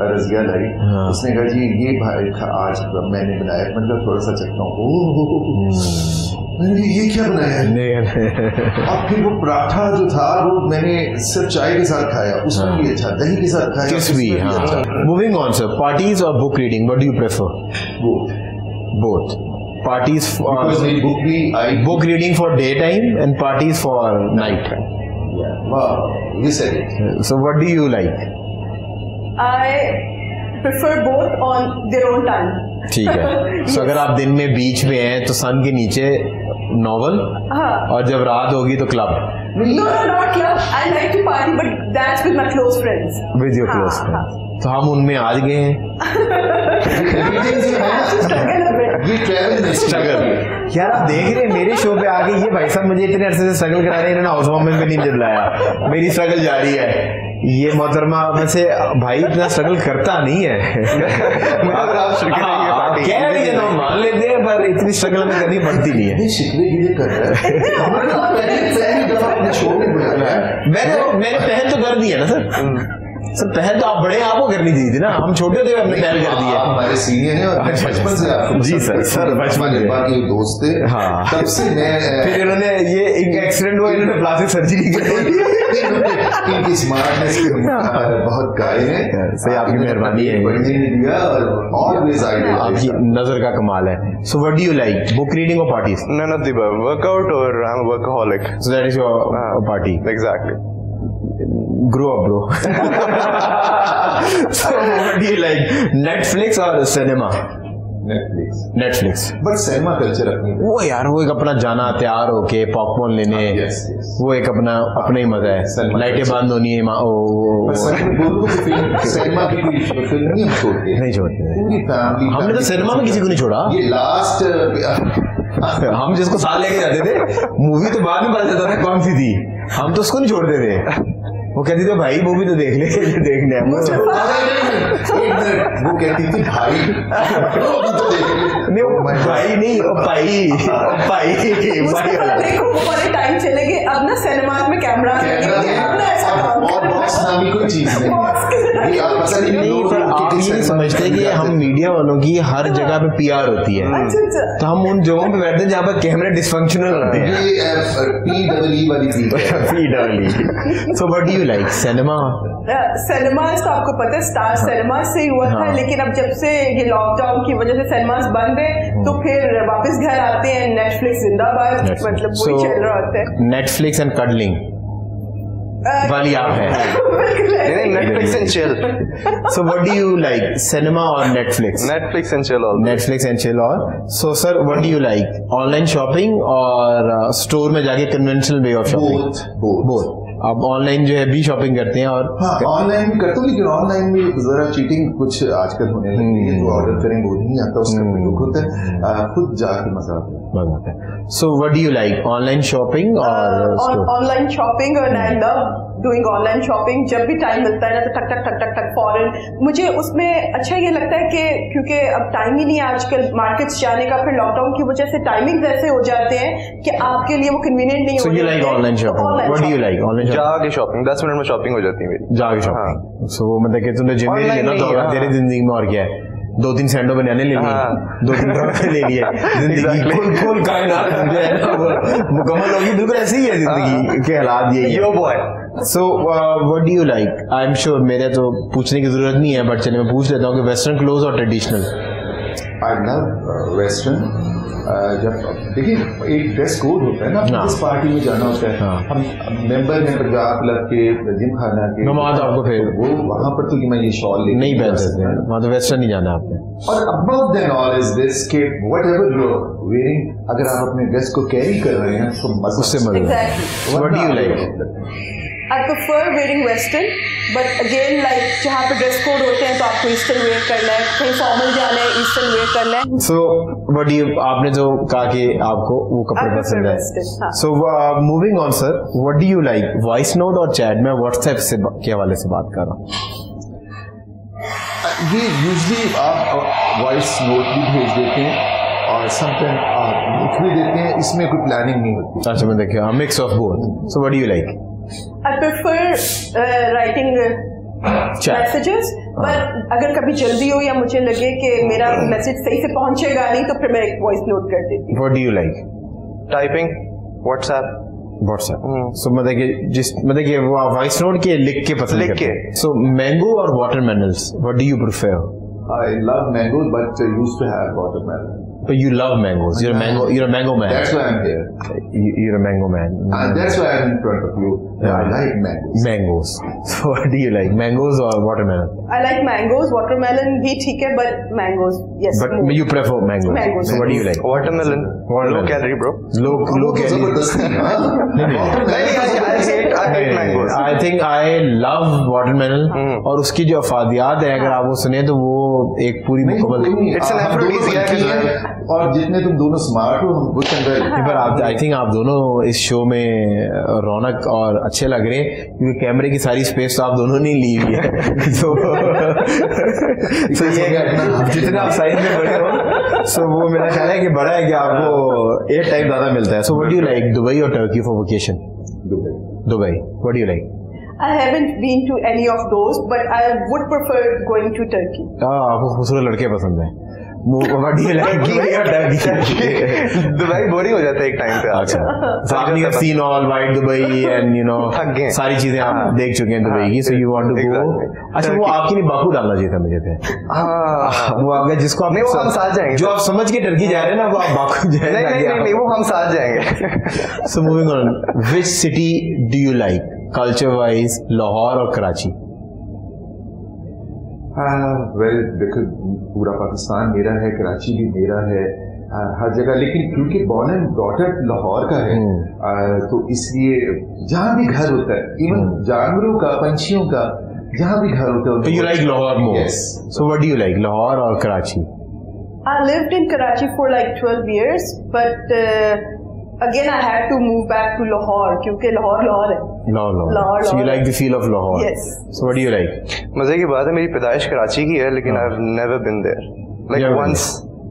रज़िया लाई, हाँ। उसने कहा जी ये भाई आज मैंने बनाया, मतलब थोड़ा सा चखता हूँ, ये क्या बनाया है? और फिर वो पराठा जो था वो मैंने सिर्फ चाय के साथ खाया, उसमें भी अच्छा, दही के साथ खाया, किस भी। उसमें हाँ। अच्छा। मूविंग ऑन सर, पार्टीज और book reading, what do you prefer? Both parties for Because my book भी आई book reading for daytime and parties for night. Wow, you said it. So what do you like? I prefer both on their own time. ठीक है। So अगर आप दिन में बीच में हैं तो सन के नीचे नॉवल, हाँ। और जब रात होगी तो club. No, not club. I like to party, but that's with my close friends. With your हाँ, close हाँ। friends. तो हम उनमें आज गए हैं। ये ट्रैवल स्ट्रगल। यार आप देख रहे हैं मेरे शो पे आके ये भाई साहब मुझे इतने अरसे से स्ट्रगल करा रहे हैं, इन्होंने हाउस वार्मिंग पे नहीं दिलाया, मेरी स्ट्रगल जारी है। ये मोहतरमा वैसे भाई इतना स्ट्रगल करता नहीं है। कह रही है, मान लेते हैं, पर इतनी स्ट्रगल में करनी पड़ती नहीं है। शिकवे गिले कर रहा है। पहली दफा अपने शो में बुलाया है। मैंने पहल तो कर दी है ना सर। सर पहल तो आप बड़े आपको करनी दी थी ना, हम छोटे थे हमने पहल कर दी है। हमारे सीनियर हैं और बचपन से आपको जी सर बचपन से के दोस्त थे। हाँ। तब से मैं फिर इन्होंने ये एक एक्सीडेंट हुआ, इन्होंने प्लास्टिक सर्जरी कराई। इनकी स्मार्टनेस के बहुत गाय हैं। सही, आपकी मेहरबानी है। बढ़ने नहीं दिया और ऑलवेज आइडिया आपकी नजर का कमाल है। So what do you like, book reading और parties? None of the above. Workout or I'm a workaholic. So that is your party. Exactly. Grow up, bro. So what do you like, Netflix or cinema? Netflix. But cinema culture अपनी वो यार वो एक अपना जाना तैयार होके popcorn लेने, yes. वो एक अपना ही मजा है। लाइटें बंद होनी है, सिनेमा की कोई फिल्म नहीं हम छोड़ते, नहीं छोड़ते। पूरी फैमिली। हमने तो सिनेमा में किसी को नहीं छोड़ा। ये लास्ट हम जिसको साथ लेके जाते थे, मूवी तो बाद में पता चलता था कौन सी थी, हम तो उसको नहीं छोड़ते थे। वो कहती थी भाई मूवी तो देख ले, देखने वो कहती थी भाई नहीं, भाई नहीं, भाई वाला। देखो वो वाले टाइम चले गए, अब ना सिनेमा में कैमरा कोई चीज नहीं, पर आप ये समझते कि हम मीडिया वालों की हर जगह पे PR होती है, तो हम उन जगहों पे बैठते हैं जहाँ पर कैमरे डिसफंक्शनल होते हैं। So what do you like, cinema? Cinemas तो आपको पता है स्टार सिनेमास से ही हुआ था, लेकिन अब जब से ये लॉकडाउन की वजह से सिनेमास बंद है तो फिर वापस घर आते हैं, नेटफ्लिक्स जिंदाबाद, मतलब वही चल रहा होता है। नेटफ्लिक्स एंड कडलिंग वाली आप है। Netflix and chill. So what do you like, cinema or Netflix? Netflix and chill all. Netflix and chill or so sir, what do you like, online shopping और store में जाके conventional way of shopping? Both. आप online जो है भी shopping करते हैं और ऑनलाइन करते हो, लेकिन ऑनलाइन में जरा चीटिंग कुछ आजकल होने लगी है। तो ऑर्डर करेंगे वो नहीं आता, उसका दुख होता है, खुद जाके मजा आता है। So what do you like, online shopping or online shopping? और I love doing online shopping. जब भी टाइम मिलता है ना तो टक टक टक टक टक फॉरन। मुझे उसमें अच्छा ये लगता है कि क्योंकि अब टाइम ही नहीं है आजकल मार्केट्स जाने का, फिर लॉकडाउन की वजह से टाइमिंग ऐसे हो जाते हैं कि आपके लिए वो कन्वीनियंट नहीं हो। So you like online shopping? What do you like, online shopping? जाके शॉपिंग 10 मिनट में शॉपिंग हो जाती है मेरी। जाके शॉपिंग। So मतलब कि तुमने जिम में लेना तो तेरी जिंदगी में और क्या है, 2-3 सैंडो बनाने ले लिए, 2-3 कपड़े ले लिए, जिंदगी फुल कायनात जो है ना वो मुकम्मल होगी। बिल्कुल ऐसे ही है जिंदगी के हालात यही है। So what do you like? I'm sure मेरे तो पूछने की जरूरत नहीं है, बट चलिए मैं पूछ लेता हूँ कि वेस्टर्न क्लोथ और ट्रेडिशनल? I love western. जब देखिए एक ड्रेस कोड होता है ना, किस पार्टी में जाना होता है, हम मेंबर हैं पंजाब क्लब के, जिम खाना के, आपको फिर वो वहाँ पर तो कि मैं ये शॉल नहीं पहन सकते, वहाँ तो वेस्टर्न नहीं जाना आपने। और above than all is this कि whatever you're wearing, अगर आप अपने ड्रेस को कैरी कर रहे हैं तो उससे मजा। Exactly. What do you like? I prefer wearing western, but again like जहाँ पे ड्रेस कोड होते हैं तो आपको ईस्टर्न वेयर करना है, कहीं फॉर्मल जाना है ईस्टर्न वेयर करना है। So what do you, आपने जो कहा कि आपको वो कपड़े पसंद है, so moving on sir, what do you like, voice note और चैट? मैं व्हाट्सएप से के हवाले से बात कर रहा हूँ। ये यूजली आप वॉइस नोट भी भेज देते हैं और समटाइम आप लिख भी देते हैं, इसमें कोई प्लानिंग नहीं होती। अच्छा, मैं देखिए mix of both. So what do you like? I prefer writing messages, but अगर कभी जल्दी हो या मुझे लगे कि मेरा मैसेज सही से पहुंचेगा नहीं तो फिर मैं एक वॉइस नोट कर देती हूँ। What do you like? Typing, WhatsApp. So मतलब कि वो वॉइस नोट के लिख के पसंद करते हैं। सो मैंगो और watermelons, what do you prefer? I love mangoes, but I used to have watermelon. But you love mangoes. You're a mango man. That's why I'm here. You're a mango man. And that's why I'm in front of you. Yeah. I like mangoes. Mangoes. So what do you like? Mangoes or watermelon? I like mangoes. Watermelon भी ठीक है, but mangoes, yes. But you prefer mangoes. Mangoes. So what do you like? Watermelon. Low calorie, bro. Low calorie. I hate mangoes. I think I love watermelon. और उसकी जो अफादियात है, अगर आप वो सुने तो वो एक पूरी मुकम्मल। It's an aphrodisiac और जितने तुम दोनों स्मार्ट हो हम कुछ अंदर। आई थिंक आप दोनों इस शो में रौनक और अच्छे लग रहे हैं क्योंकि कैमरे की सारी स्पेस तो आप दोनों ने ली हुई है। तो ये जितने आप साइज में बड़े हो, सो वो मेरा ख्याल है कि बड़ा है कि आपको एयर टाइम ज्यादा मिलता है। So what do you like, Dubai और Turkey for vacation? Dubai. What do you like? I haven't been to any of those, but I would prefer going to Turkey. आपको खूबसूरत लड़के पसंद है। What do you like? Dubai boring हो जाता है एक टाइम पे। अच्छा, so आपने का scene all white Dubai and you know सारी चीजें आप देख चुके हैं दुबई की, so you want to go. अच्छा, वो आपकी नहीं बाकू डालना चाहिए था मुझे पे। वो अगर जिसको आप वो हम साथ जाएंगे, जो आप समझ के टर्की जा रहे हैं ना, वो आप बाकू जाएंगे। नहीं, वो हम साथ जाएंगे। So moving on, which city do you like culture wise, Lahore और कराची? वेल देखो, पूरा पाकिस्तान मेरा है, कराची भी मेरा है, हर जगह, लेकिन क्योंकि born and brought up Lahore का है, तो इसलिए जहाँ भी घर होता है, इवन जानवरों का, पंछियों का, जहाँ भी घर होता है। You like Lahore more? Yes. So what do you like, Lahore or Karachi? I lived in Karachi for like 12 years, but again I had to move back to Lahore क्योंकि लाहौर है। Lahore. So you like the feel of Lahore? Yes. So what do you like? मजे की बात है, मेरी पैदाइश कराची की है, लेकिन I've never been there. Like once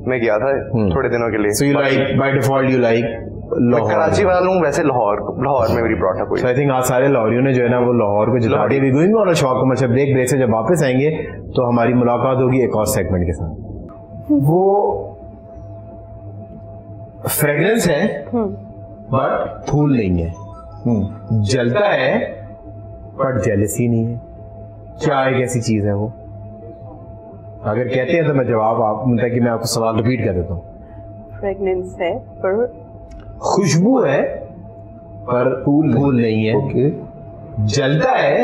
मैं गया था थोड़े दिनों के लिए। So you like, by default you like Lahore? Karachi वाला हूँ, वैसे लाहौर में मेरी ब्रॉट अप हुई। So I think आज सारे लाहौरियों ने जो है ना वो लाहौर को जिता दिया। We going on a short commercial break से जब वापस आएंगे तो हमारी मुलाकात होगी एक और सेगमेंट के साथ। वो फ्रेग्रेंस है बट फूल नहीं है, जलता है बट जेलसी नहीं है। क्या एक ऐसी चीज है वो? अगर कहते हैं तो मैं जवाब आप मतलब कि मैं आपको सवाल रिपीट कर देता हूँ। फ्रेग्रेंस है पर खुशबू है पर फूल नहीं है। ओके। जलता है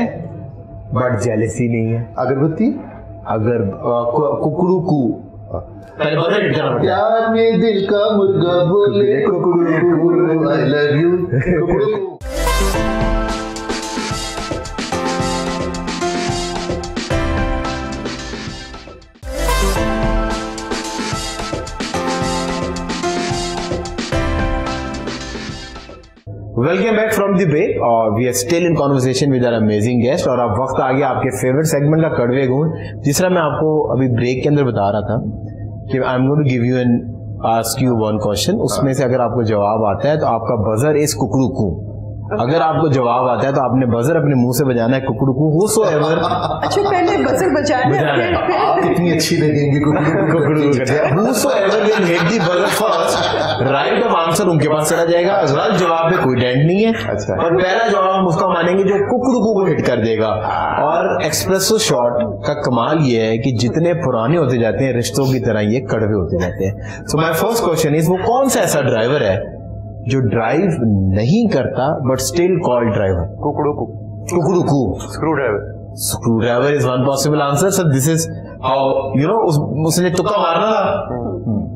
बट जेलसी नहीं है। अगरबत्ती? अगर कुकड़ू कू प्यार में दिल का मुर्गा बोले कुकड़ू, आई लव यू कुकड़ू। Welcome back from the break और we are still in conversation with our amazing guest. और अब वक्त आ गया आपके फेवरेट सेगमेंट का कड़वे गुण, जिसरा मैं आपको अभी ब्रेक के अंदर बता रहा था कि I am going to give you an ask you one question, उसमें से अगर आपको जवाब आता है तो आपका बजर इज कुकड़ू कू। अगर आपको जवाब आता है तो आपने बजर अपने मुंह से बजाना है, कुकड़ू whosoever। अच्छा पहले बजर बजाना है, आप कितनी अच्छी लगेंगी whosoever will hit the buzzer first, right of answer उनके पास चला जाएगा। गलत जवाब में कोई डेंट नहीं है। अच्छा। और पहला जवाब हम उसका मानेंगे जो कुकड़ू को हिट कर देगा। और एक्सप्रेसो शॉट का कमाल ये है कि जितने पुराने होते जाते हैं रिश्तों की तरह ये कड़वे होते जाते हैं। So my first question is, वो कौन सा ऐसा ड्राइवर है जो ड्राइव नहीं करता बट स्टिल कॉल्ड ड्राइवर? कुकड़ू screw driver is one possible answer. So this is how you know, उसने तुक्का मारना था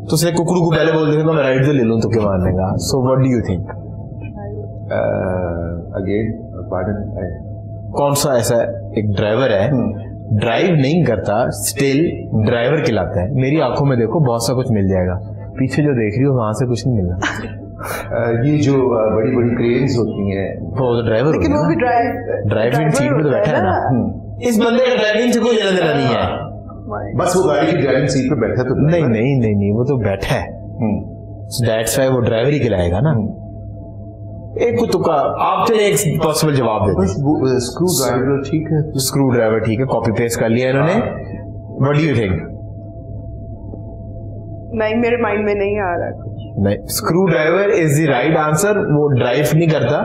तो उसने कुकड़ू को पहले बोल दिया तो मैं राइट से ले लूं तुक्के मारने का। सो what do you think? Again pardon, कौन सा ऐसा एक ड्राइवर है ड्राइव नहीं करता स्टिल ड्राइवर कहलाता है? मेरी आंखों में देखो बहुत सा कुछ मिल जाएगा, पीछे जो देख रही हो वहां से कुछ नहीं मिलना। ये जो बड़ी बड़ी क्रेन्स होती हैं वो तो ड्राइवर, लेकिन वो भी ड्राइविंग सीट पे तो बैठा है ना। इस बंदे का ड्राइविंग से कोई लेना देना नहीं है, बस वो गाड़ी की ड्राइविंग सीट पे बैठा तो नहीं वो तो बैठा है, दैट्स व्हाई वो ड्राइवर ही कहलाएगा ना। एक को तुक्का आप चले एक पॉसिबल जवाब देते हैं। स्क्रू ड्राइवर ठीक है, स्क्रू ड्राइवर ठीक है, कॉपी पेस्ट कर लिया इन्होंने। What do you think? नहीं मेरे माइंड में नहीं आ रहा। नहीं, screw driver is the right answer. वो ड्राइव नहीं करता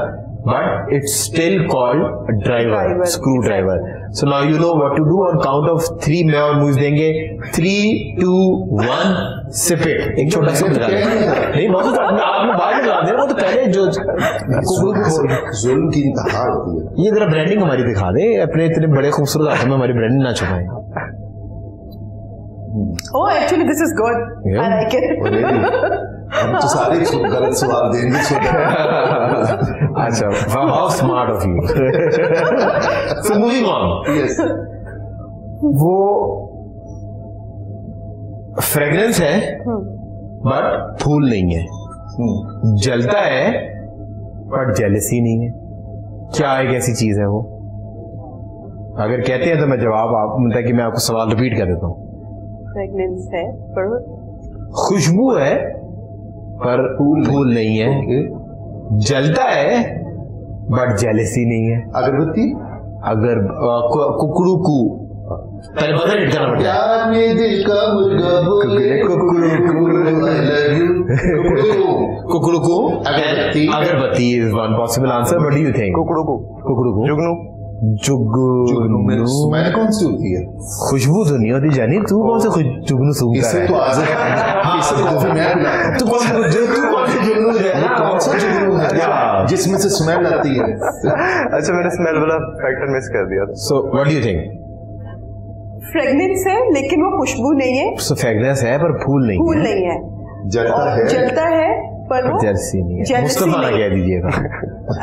but it's still called driver, screw driver. So now you know what to do. On count of 3 मैं और मूव देंगे। 3, 2, 1 सिप इट। एक छोटा सा बजा नहीं, बहुत आपने बाद में बता देना, वो तो पहले जो जुल्म की इंतहा होती है। ये जरा ब्रांडिंग हमारी दिखा दे, अपने इतने बड़े खूबसूरत हाथों में हमारी ब्रांडिंग ना छुपाएं। Oh, actually, this is good. Yeah. I like it. हम तो सारे गलत सवाल देंगे। अच्छा, how smart of you. So moving on. Yes. वो फ्रेग्रेंस है बट फूल नहीं है, जलता है बट जेलसी नहीं है। क्या एक ऐसी चीज है वो? अगर कहते हैं तो मैं जवाब आप मतलब कि मैं आपको सवाल रिपीट कर देता हूँ। फ्रेग्रेंस है पर खुशबू है पर फूल नहीं है, जलता है बट जेलसी नहीं है। अगरबत्ती? अगर कुकड़ू को पहले बदल हिट करना पड़ता है। दिल का मुर्गा बोले कुकड़ू को अगरबत्ती is one possible answer. What do you think? कुकड़ू को जुगनू मैंने कौन सी होती है? खुशबू तो नहीं होती जानी, तू कौन से जुगनू सूंघता है? तो तू कौन सा जुगनू है जिसमें से स्मेल आती है? अच्छा मैंने स्मेल वाला फैक्टर मिस कर दिया। सो what do you think? Fragrance है लेकिन वो खुशबू नहीं है। सो फ्रेग्रेंस है पर फूल नहीं है। जलता है पर वो जेलसी नहीं है। मुस्तफा ना कह दीजिएगा।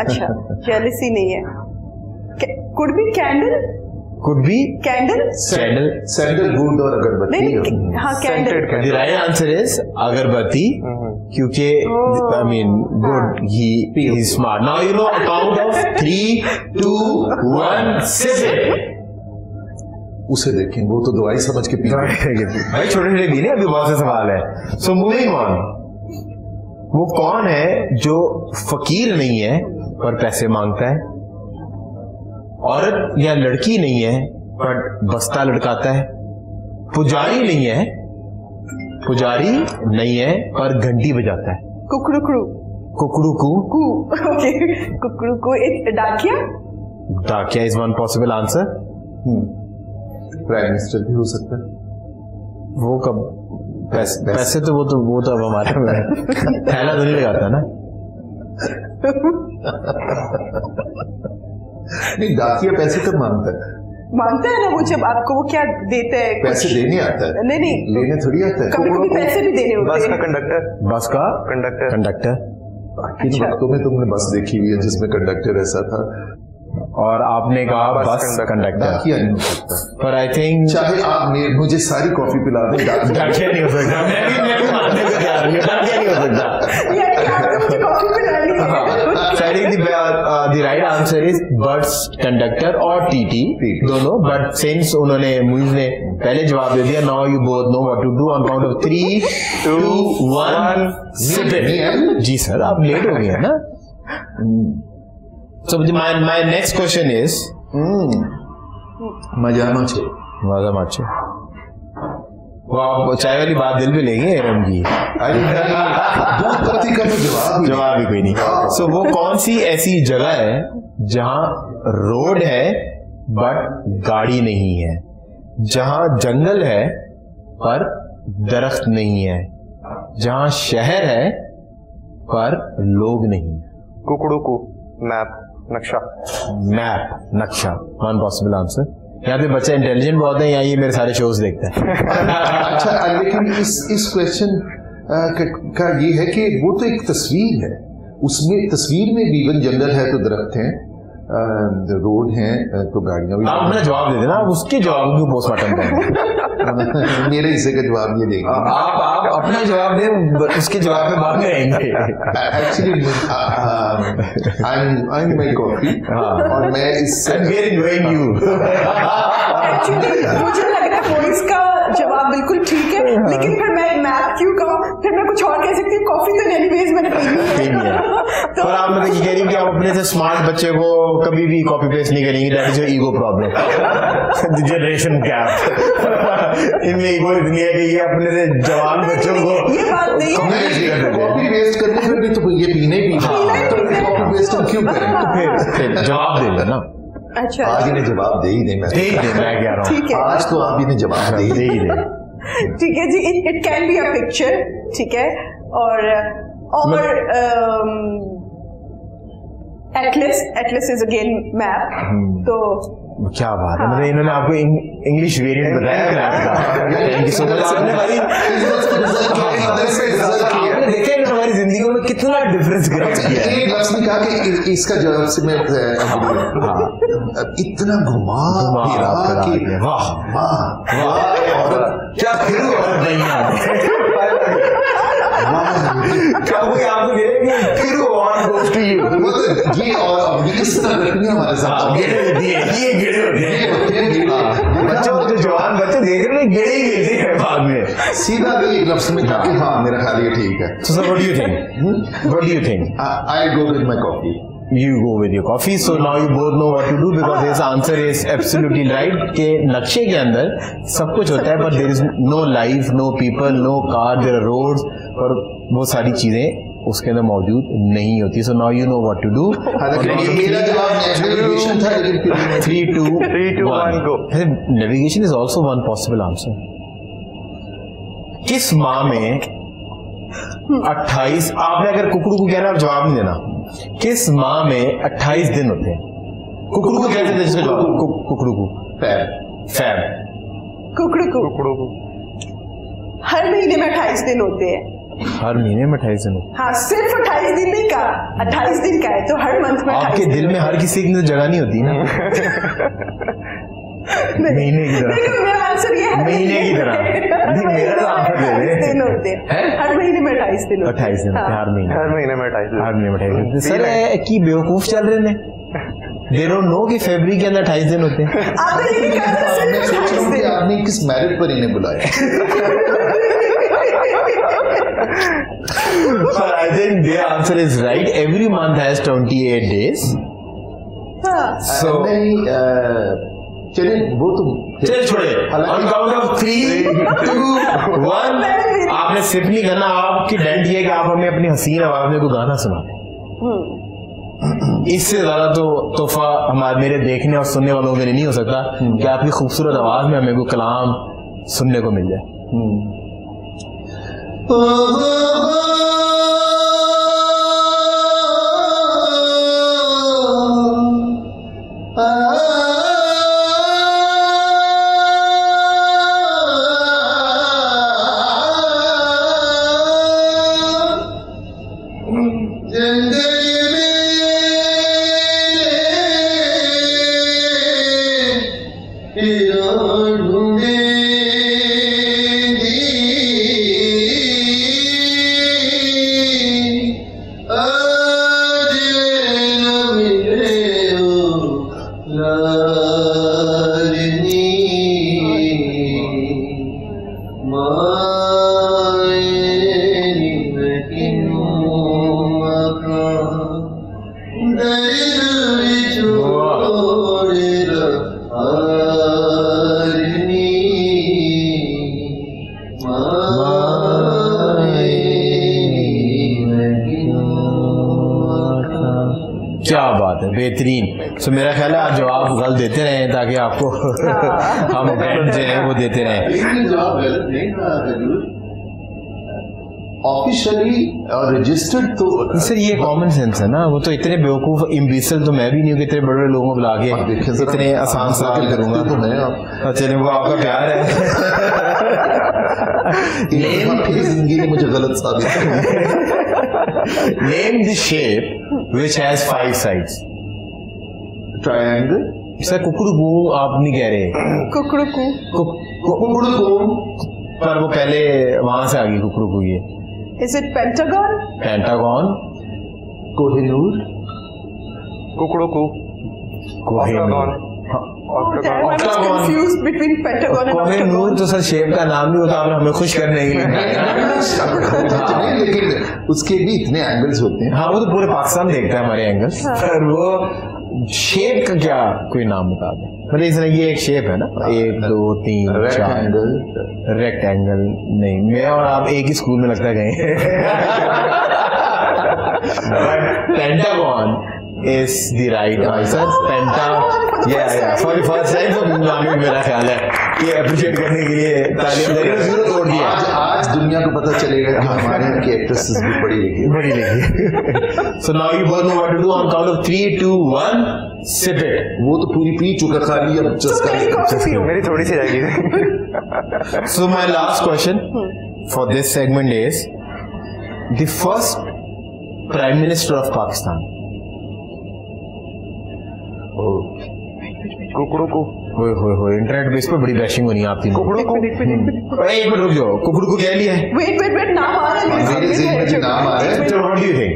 अच्छा जेलसी नहीं है। कुड बी कैंडल सैंडलवुड और अगरबत्ती। हाँ candle. The right answer is agarbatti, क्योंकि I mean good, he is smart. Now you know count of 3, 2, 1 sip. उसे देखें, वो तो दवाई समझ के पी भाई छोटे छोटे भी नहीं, अभी बहुत से सवाल है। सो मूविंग ऑन, वो कौन है जो फकीर नहीं है पर पैसे मांगता है? औरत या लड़की नहीं है बट बस्ता लटकाता है। पुजारी नहीं है पर घंटी बजाता है। कुकड़ू डाकिया is one possible answer. Prime minister भी हो सकता है। वो कब पैसे तो वो तो अब हमारे में थैला तो नहीं लगाता ना। नहीं, डाकिया पैसे कब मांगता है ना, वो जब आपको वो क्या देते हैं, पैसे देने आता है। नहीं लेने थोड़ी आता है, कभी पैसे भी देने होते हैं। बस का कंडक्टर। किन वक्तों में तुमने बस देखी हुई है जिसमें कंडक्टर ऐसा था? और आपने कहा बस कंडक्टर। डाकिया नहीं हो सकता, पर आई थिंक चाहे आप मुझे सारी कॉफी पिला दें, डाकिया नहीं हो सकता। मैं भी मानने को तैयार हूं, डाकिया नहीं हो सकता। Coffee Pilani the right answer is bus conductor और TT दोनों, but since उन्होंने मुइज ने पहले जवाब दे दिया, now you both know what to do on count of 3, 2, 1 sip it। Ji sir, आप लेट हो गए हैं ना। So my next question is मजामा छे वादा माचे वो आप चाय वाली बात दिल पे लेंगे एरम की दूध पत्ती का तो जवाब ही कोई नहीं। So वो कौन सी ऐसी जगह है जहाँ रोड है बट गाड़ी नहीं है, जहाँ जंगल है पर दरख्त नहीं है, जहाँ शहर है पर लोग नहीं है? कुकड़ू को मैप नक्शा। मैप नक्शा वन पॉसिबल आंसर। यहाँ पे बच्चा इंटेलिजेंट बहुत है, यहाँ ये मेरे सारे शोज देखता है। अच्छा लेकिन इस क्वेश्चन का ये है कि वो तो एक तस्वीर है, उसमें तस्वीर में भी इवन जंगल है तो दरख्त हैं, रोड हैं तो गाड़ियां भी। आप अपना जवाब दे देना, आप उसके जवाब क्यों पोस्टमार्टम करेंगे? मेरे हिस्से का जवाब ये देंगे। आप अपना जवाब दें, उसके जवाब पे बाद में आएंगे। Actually I am my coffee और मैं इससे मुझे लग रहा है वॉइस का जवाब बिल्कुल ठीक है, लेकिन फिर मैं मैप क्यों कहूँ, फिर मैं कुछ और कह सकती हूँ। कॉफी तो एनीवेज मैंने पी है। तो आप मतलब ये कह रही हैं कि आप अपने से स्मार्ट बच्चे को कभी भी कॉपी पेस्ट नहीं करेंगे, that is your ego problem. Generation gap इनमें ईगो इतनी है कि ये अपने से जवान बच्चों को ये बात नहीं है। कॉपी पेस्ट करने फिर भी तो ये पीने भी कॉपी पेस्ट क्यों करें? फिर जवाब दे देना। अच्छा आज इन्हें जवाब दे ही दे, मैं कह रहा हूँ आज तो आप इन्हें जवाब दे ही दे। ठीक है जी, it can be a picture, ठीक है, और एटलस इज अगेन मैप। तो क्या बात है, मतलब इन्होंने आपको इंग्लिश वेरिएंट बताया। Thank you so much. आपने देखा है हमारी जिंदगी में कितना डिफरेंस क्रिएट किया है। एक लफ्ज़ ने कहा कि इसका जवाब से मैं इतना घुमा फिरा कि वाह वाह क्या फिर नहीं क्या आपको दे रहे हैं फिर ऑन गोस टू यू, ये और इस तरह रखनी हमारे साथ ये गिरे होते हैं बच्चों, जो जवान बच्चे देख रहे हैं गिरे ही मिलते हैं बाद में। सीधा भी एक लफ्ज़ में कहा कि हाँ मेरा ख्याल ये ठीक है। So what do you think? What do you think? I go with my coffee. You go with your coffee. So now you both know what to do because his answer is absolutely right. के नक्शे के अंदर सब कुछ होता है, but there is no life, no people, no car, there are roads, और वो सारी चीजें उसके अंदर मौजूद नहीं होती। So now you know what to do. मेरा जवाब नेविगेशन था, लेकिन 3, 2, 1 go. Navigation is also one possible answer. किस माह में 28, आपने अगर कुकड़ू को कहना जवाब नहीं देना, किस माह में 28 दिन होते हैं? कुकड़ू को कहते हैं, कुकड़ू को फैब कुकड़ू को हर महीने में 28 दिन होते हैं। हर महीने में 28 दिन होते हैं? हाँ, सिर्फ 28 दिन नहीं कहा, 28 दिन का है, तो हर मंथ में। आपके दिल में हर किसी की जगह नहीं होती ना। महीने की तरह। मेरा आंसर ये है, महीने की तरह। मेरा तो आंसर दे दे। दिन होते हैं हर महीने में 28 दिन। 28 दिन हर महीने में 28 दिन। सर की बेवकूफ चल रहे हैं, दे डोंट नो कि फरवरी के अंदर 28 दिन होते हैं। मैं सोच रहा हूँ कि आपने किस मैरिट पर इन्हें बुलाया। But I think their answer is right. Every month has 28 days. So चलिए वो तो चल छोड़े। On count of 3, 2, 1 आपने सिर्फ नहीं करना, आपकी डेंट ये कि आप हमें अपनी हसीन आवाज में कोई गाना सुना दें। इससे ज्यादा तो तोहफा हमारे मेरे देखने और सुनने वालों के लिए नहीं हो सकता कि आपकी खूबसूरत आवाज में हमें कोई कलाम सुनने को मिल जाए। बेहतरीन। सो मेरा ख्याल है आप जवाब गलत देते रहे ताकि आपको हम ब्रांड जो है वो देते रहे। जवाब गलत नहीं था ऑफिशियली और रजिस्टर्ड तो सर ये कॉमन सेंस है ना, वो तो इतने बेवकूफ इम्बिसल तो मैं भी नहीं हूँ कि इतने बड़े बड़े लोगों को बुला के इतने आसान सवाल करूंगा तो मैं चलिए वो आपका प्यार है। जिंदगी ने मुझे गलत साबित किया। Name the shape which has 5 sides. Triangle. Sir कुकड़ू आप नहीं कह रहे, कुकड़ू पर वो पहले वहां से आ गई कुकड़ू। ये Is it Pentagon? Pentagon, Kohinoor, कुकड़ू Kohinoor. Oh, damn, I was confused between Pentagon and Kohinoor Octagon. तो सर शेप का नाम नहीं होता, आपने हमें खुश करने के लिए। लेकिन उसके भी इतने एंगल्स होते हैं। हाँ वो तो पूरे पाकिस्तान देखता है हमारे एंगल, पर वो शेप का क्या कोई नाम बता दें। मतलब इसलिए ये एक शेप है ना, 1 2 3 4 रेक्टेंगल। नहीं, मैं और आप एक ही स्कूल में लगता है गए। Pentagon is the right answer. For the first time तो मेरा ख्याल है कि अप्रिशिएट करने के लिए तालियां तोड़ दिया। आज दुनिया को पता चलेगा कि हमारे यहाँ की एक्ट्रेसेस भी पढ़ी लिखी। So now you both know what to do on count of 3 2 1 sip it. वो तो पूरी पी चुका, खाली अब चस्का। मेरी थोड़ी सी रहेगी। So my last question for this segment is the first Prime Minister of Pakistan. कुकड़ू को हो इंटरनेट बेस पे बड़ी बैशिंग होनी है आपकी। कुकड़ू को एक मिनट रुक जाओ, कुकड़ू को क्या लिया है? वेट नाम आ रहा है मेरे ज़हन में जो नाम आ रहा है। So what do you think?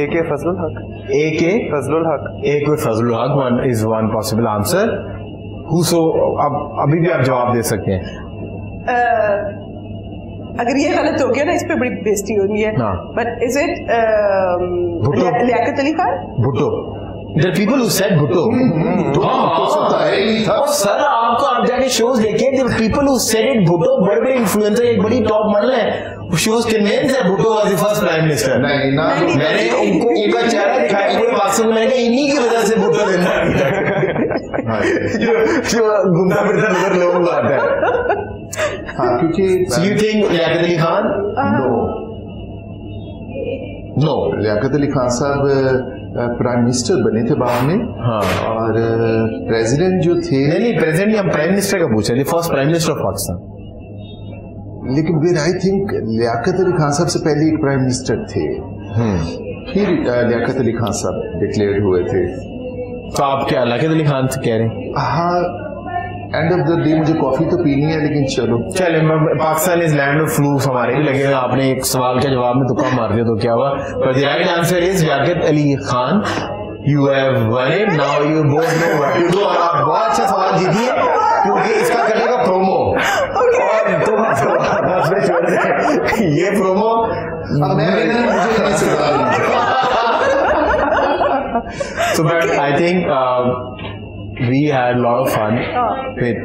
AK Fazlul हक। AK फजलुल हक। एक फजलुल हक one is one possible answer. Whoso अब अभी भी आप जवाब दे सकते हैं। अगर ये गलत हो गया ना, इस पे बड़ी बेइज्जती होनी है। But is it Liaquat Ali Khan? Bhutto. There are people who said Bhutto. Sir आपको आप जाके शोज देखें, there are people who said it Bhutto, बड़े बड़े इन्फ्लुएंसर, एक बड़ी टॉप मॉडल है, शोज कन्विंस है Bhutto was the first prime minister. मैंने उनको उनका चेहरा दिखाया पूरे पाकिस्तान में, मैंने कहा इन्हीं की वजह से भुट्टो जिंदा है। जो घूमता फिरता नजर लोगों को आता है। हाँ, क्योंकि So you think Liaquat Ali Khan? No, Liaquat Ali Khan साहब प्राइम मिनिस्टर बने थे बाद में। हाँ। और प्रेसिडेंट जो थे, नहीं प्रेसिडेंट हम प्राइम मिनिस्टर का पूछे, first prime minister of Pakistan. लेकिन फिर आई थिंक लियाकत अली खान साहब से पहले एक प्राइम मिनिस्टर थे, फिर लियाकत अली खान साहब डिक्लेयर हुए थे। तो आप क्या लियाकत अली खान से कह रहे हैं? हाँ, एंड ऑफ द डे मुझे कॉफी तो पीनी है, लेकिन चलो चले। पाकिस्तान इज लैंड ऑफ फ्लूस, हमारे भी लगे हुए। आपने एक सवाल के जवाब में तुक्का मार दिया तो क्या हुआ, पर the right answer is Liaquat Ali Khan. You have won it, now you both know what to do. और आप बहुत अच्छा सवाल जीतिए क्योंकि इसका करेगा प्रोमो। और तो बस में छोड़ दे ये promo. So but I think we had a lot of fun with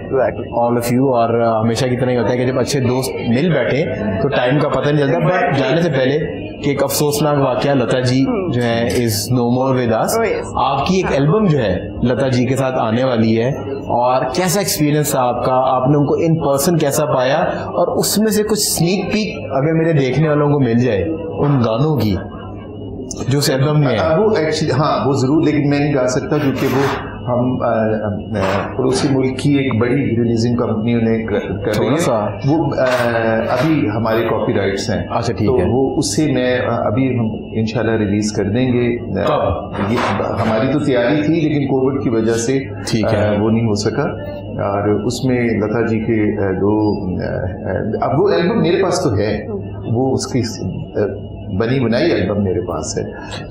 all of you। और हमेशा की तरह ही होता है कि जब अच्छे दोस्त मिल बैठे तो टाइम का पता नहीं चलता। बट जाने से पहले कि एक अफसोसनाक वाकया, लता जी जो है is no more with us. आपकी एक एल्बम जो है लता जी के साथ आने वाली है, और कैसा एक्सपीरियंस था आपका, आपने उनको इन पर्सन कैसा पाया, और उसमें से कुछ स्नीक पीक अगर मेरे देखने वालों को मिल जाए उन गानों की जो उस एल्बम में है। वो एक्चुअली हाँ वो जरूर, लेकिन मैं नहीं गा सकता क्योंकि वो हम पड़ोसी मुल्क की एक बड़ी रिलीजिंग कंपनी उन्हें कर रही है। वो अभी हमारे कॉपीराइट्स हैं। अच्छा ठीक तो है। वो उससे मैं अभी हम इंशाल्लाह रिलीज कर देंगे। कब? हमारी तो तैयारी थी लेकिन कोविड की वजह से ठीक है वो नहीं हो सका। और उसमें लता जी के दो अब वो एल्बम मेरे पास तो है, वो उसकी बनी बनाई एल्बम मेरे पास है।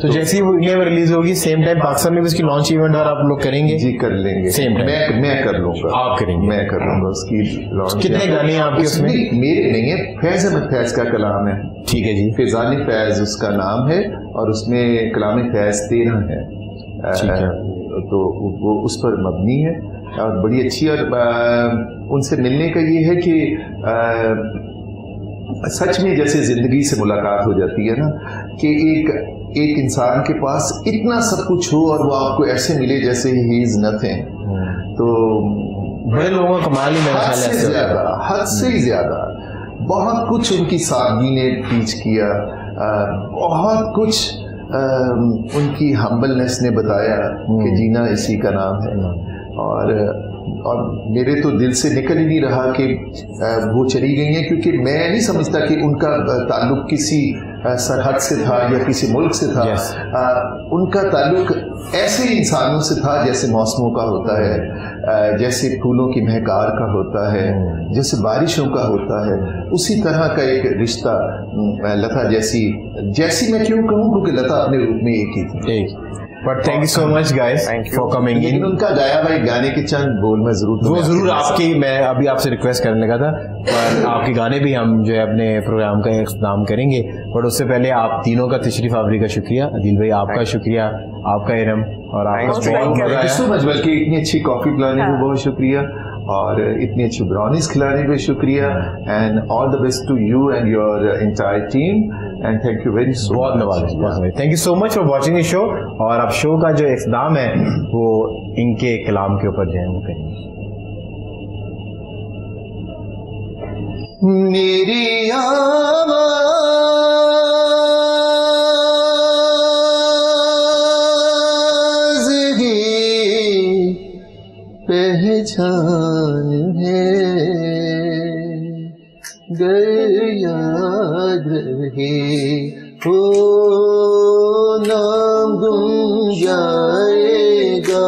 तो जैसे ही वो इंडिया में रिलीज होगी सेम टाइम पाकिस्तान में भी उसकी लॉन्च इवेंट और आप लोग करेंगे? जी कर लेंगे सेम टाइम। मैं कर लूंगा। आप करेंगे? मैं कर लूंगा उसकी लॉन्च। कितने गाने हैं आपके उसमें? मेरे नहीं है, फैज अहमद फैज का कलाम है। ठीक है जी। फैजानी फैज उसका नाम है और उसमें कलाम फैज 13 है। ठीक है। तो वो उस पर मबनी है और बड़ी अच्छी। और उनसे मिलने का ये है कि सच में जैसे जिंदगी से मुलाकात हो जाती है ना, कि एक इंसान के पास इतना सब कुछ हो और वो आपको ऐसे मिले जैसे ही इज नथिंग, तो बड़े लोगों का कमाल ही मेरा ख्याल है हद से ज्यादा बहुत कुछ उनकी सादगी ने टीच किया, बहुत कुछ उनकी हम्बलनेस ने बताया कि जीना इसी का नाम है। और मेरे तो दिल से निकल ही नहीं रहा कि वो चली गई हैं, क्योंकि मैं नहीं समझता कि उनका ताल्लुक किसी सरहद से था या किसी मुल्क से था। उनका ताल्लुक ऐसे इंसानों से था जैसे मौसमों का होता है, जैसे फूलों की महकार का होता है, जैसे बारिशों का होता है, उसी तरह का एक रिश्ता लता जैसी मैं क्यों कहूँ, क्योंकि लता अपने रूप में एक ही थी। But thank you so much guys for coming in. उनका गाया हुआ गाने के चंद बोल मैं जरूर आपकी, मैं अभी आपसे रिक्वेस्ट करने लगा था, पर आपके गाने भी हम जो है अपने प्रोग्राम का इख्तिताम करेंगे। बट उससे पहले आप तीनों का तशरीफ आवरी का शुक्रिया। अदील भाई आपका शुक्रिया, आपका इरम, और आपका सो मच, बल्कि इतनी अच्छी कॉफी पिलाने को बहुत शुक्रिया, और इतनी अच्छी ब्राउनीज खिलाने पे शुक्रिया, and all the best to you and your entire team, and thank you very so much. Thank you so much for watching this show. और अब शो का जो इख्तिताम है वो इनके कलाम के ऊपर जो है वो करेंगे। मेरी आवाज़ ही पहचान है, गर याद रहे हो नाम गुम जाएगा,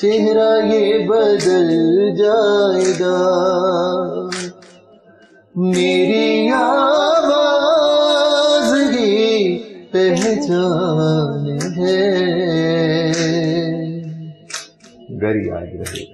चेहरा ये बदल जाएगा। मेरी आवाज़ ही पहचान है, गर याद रहे।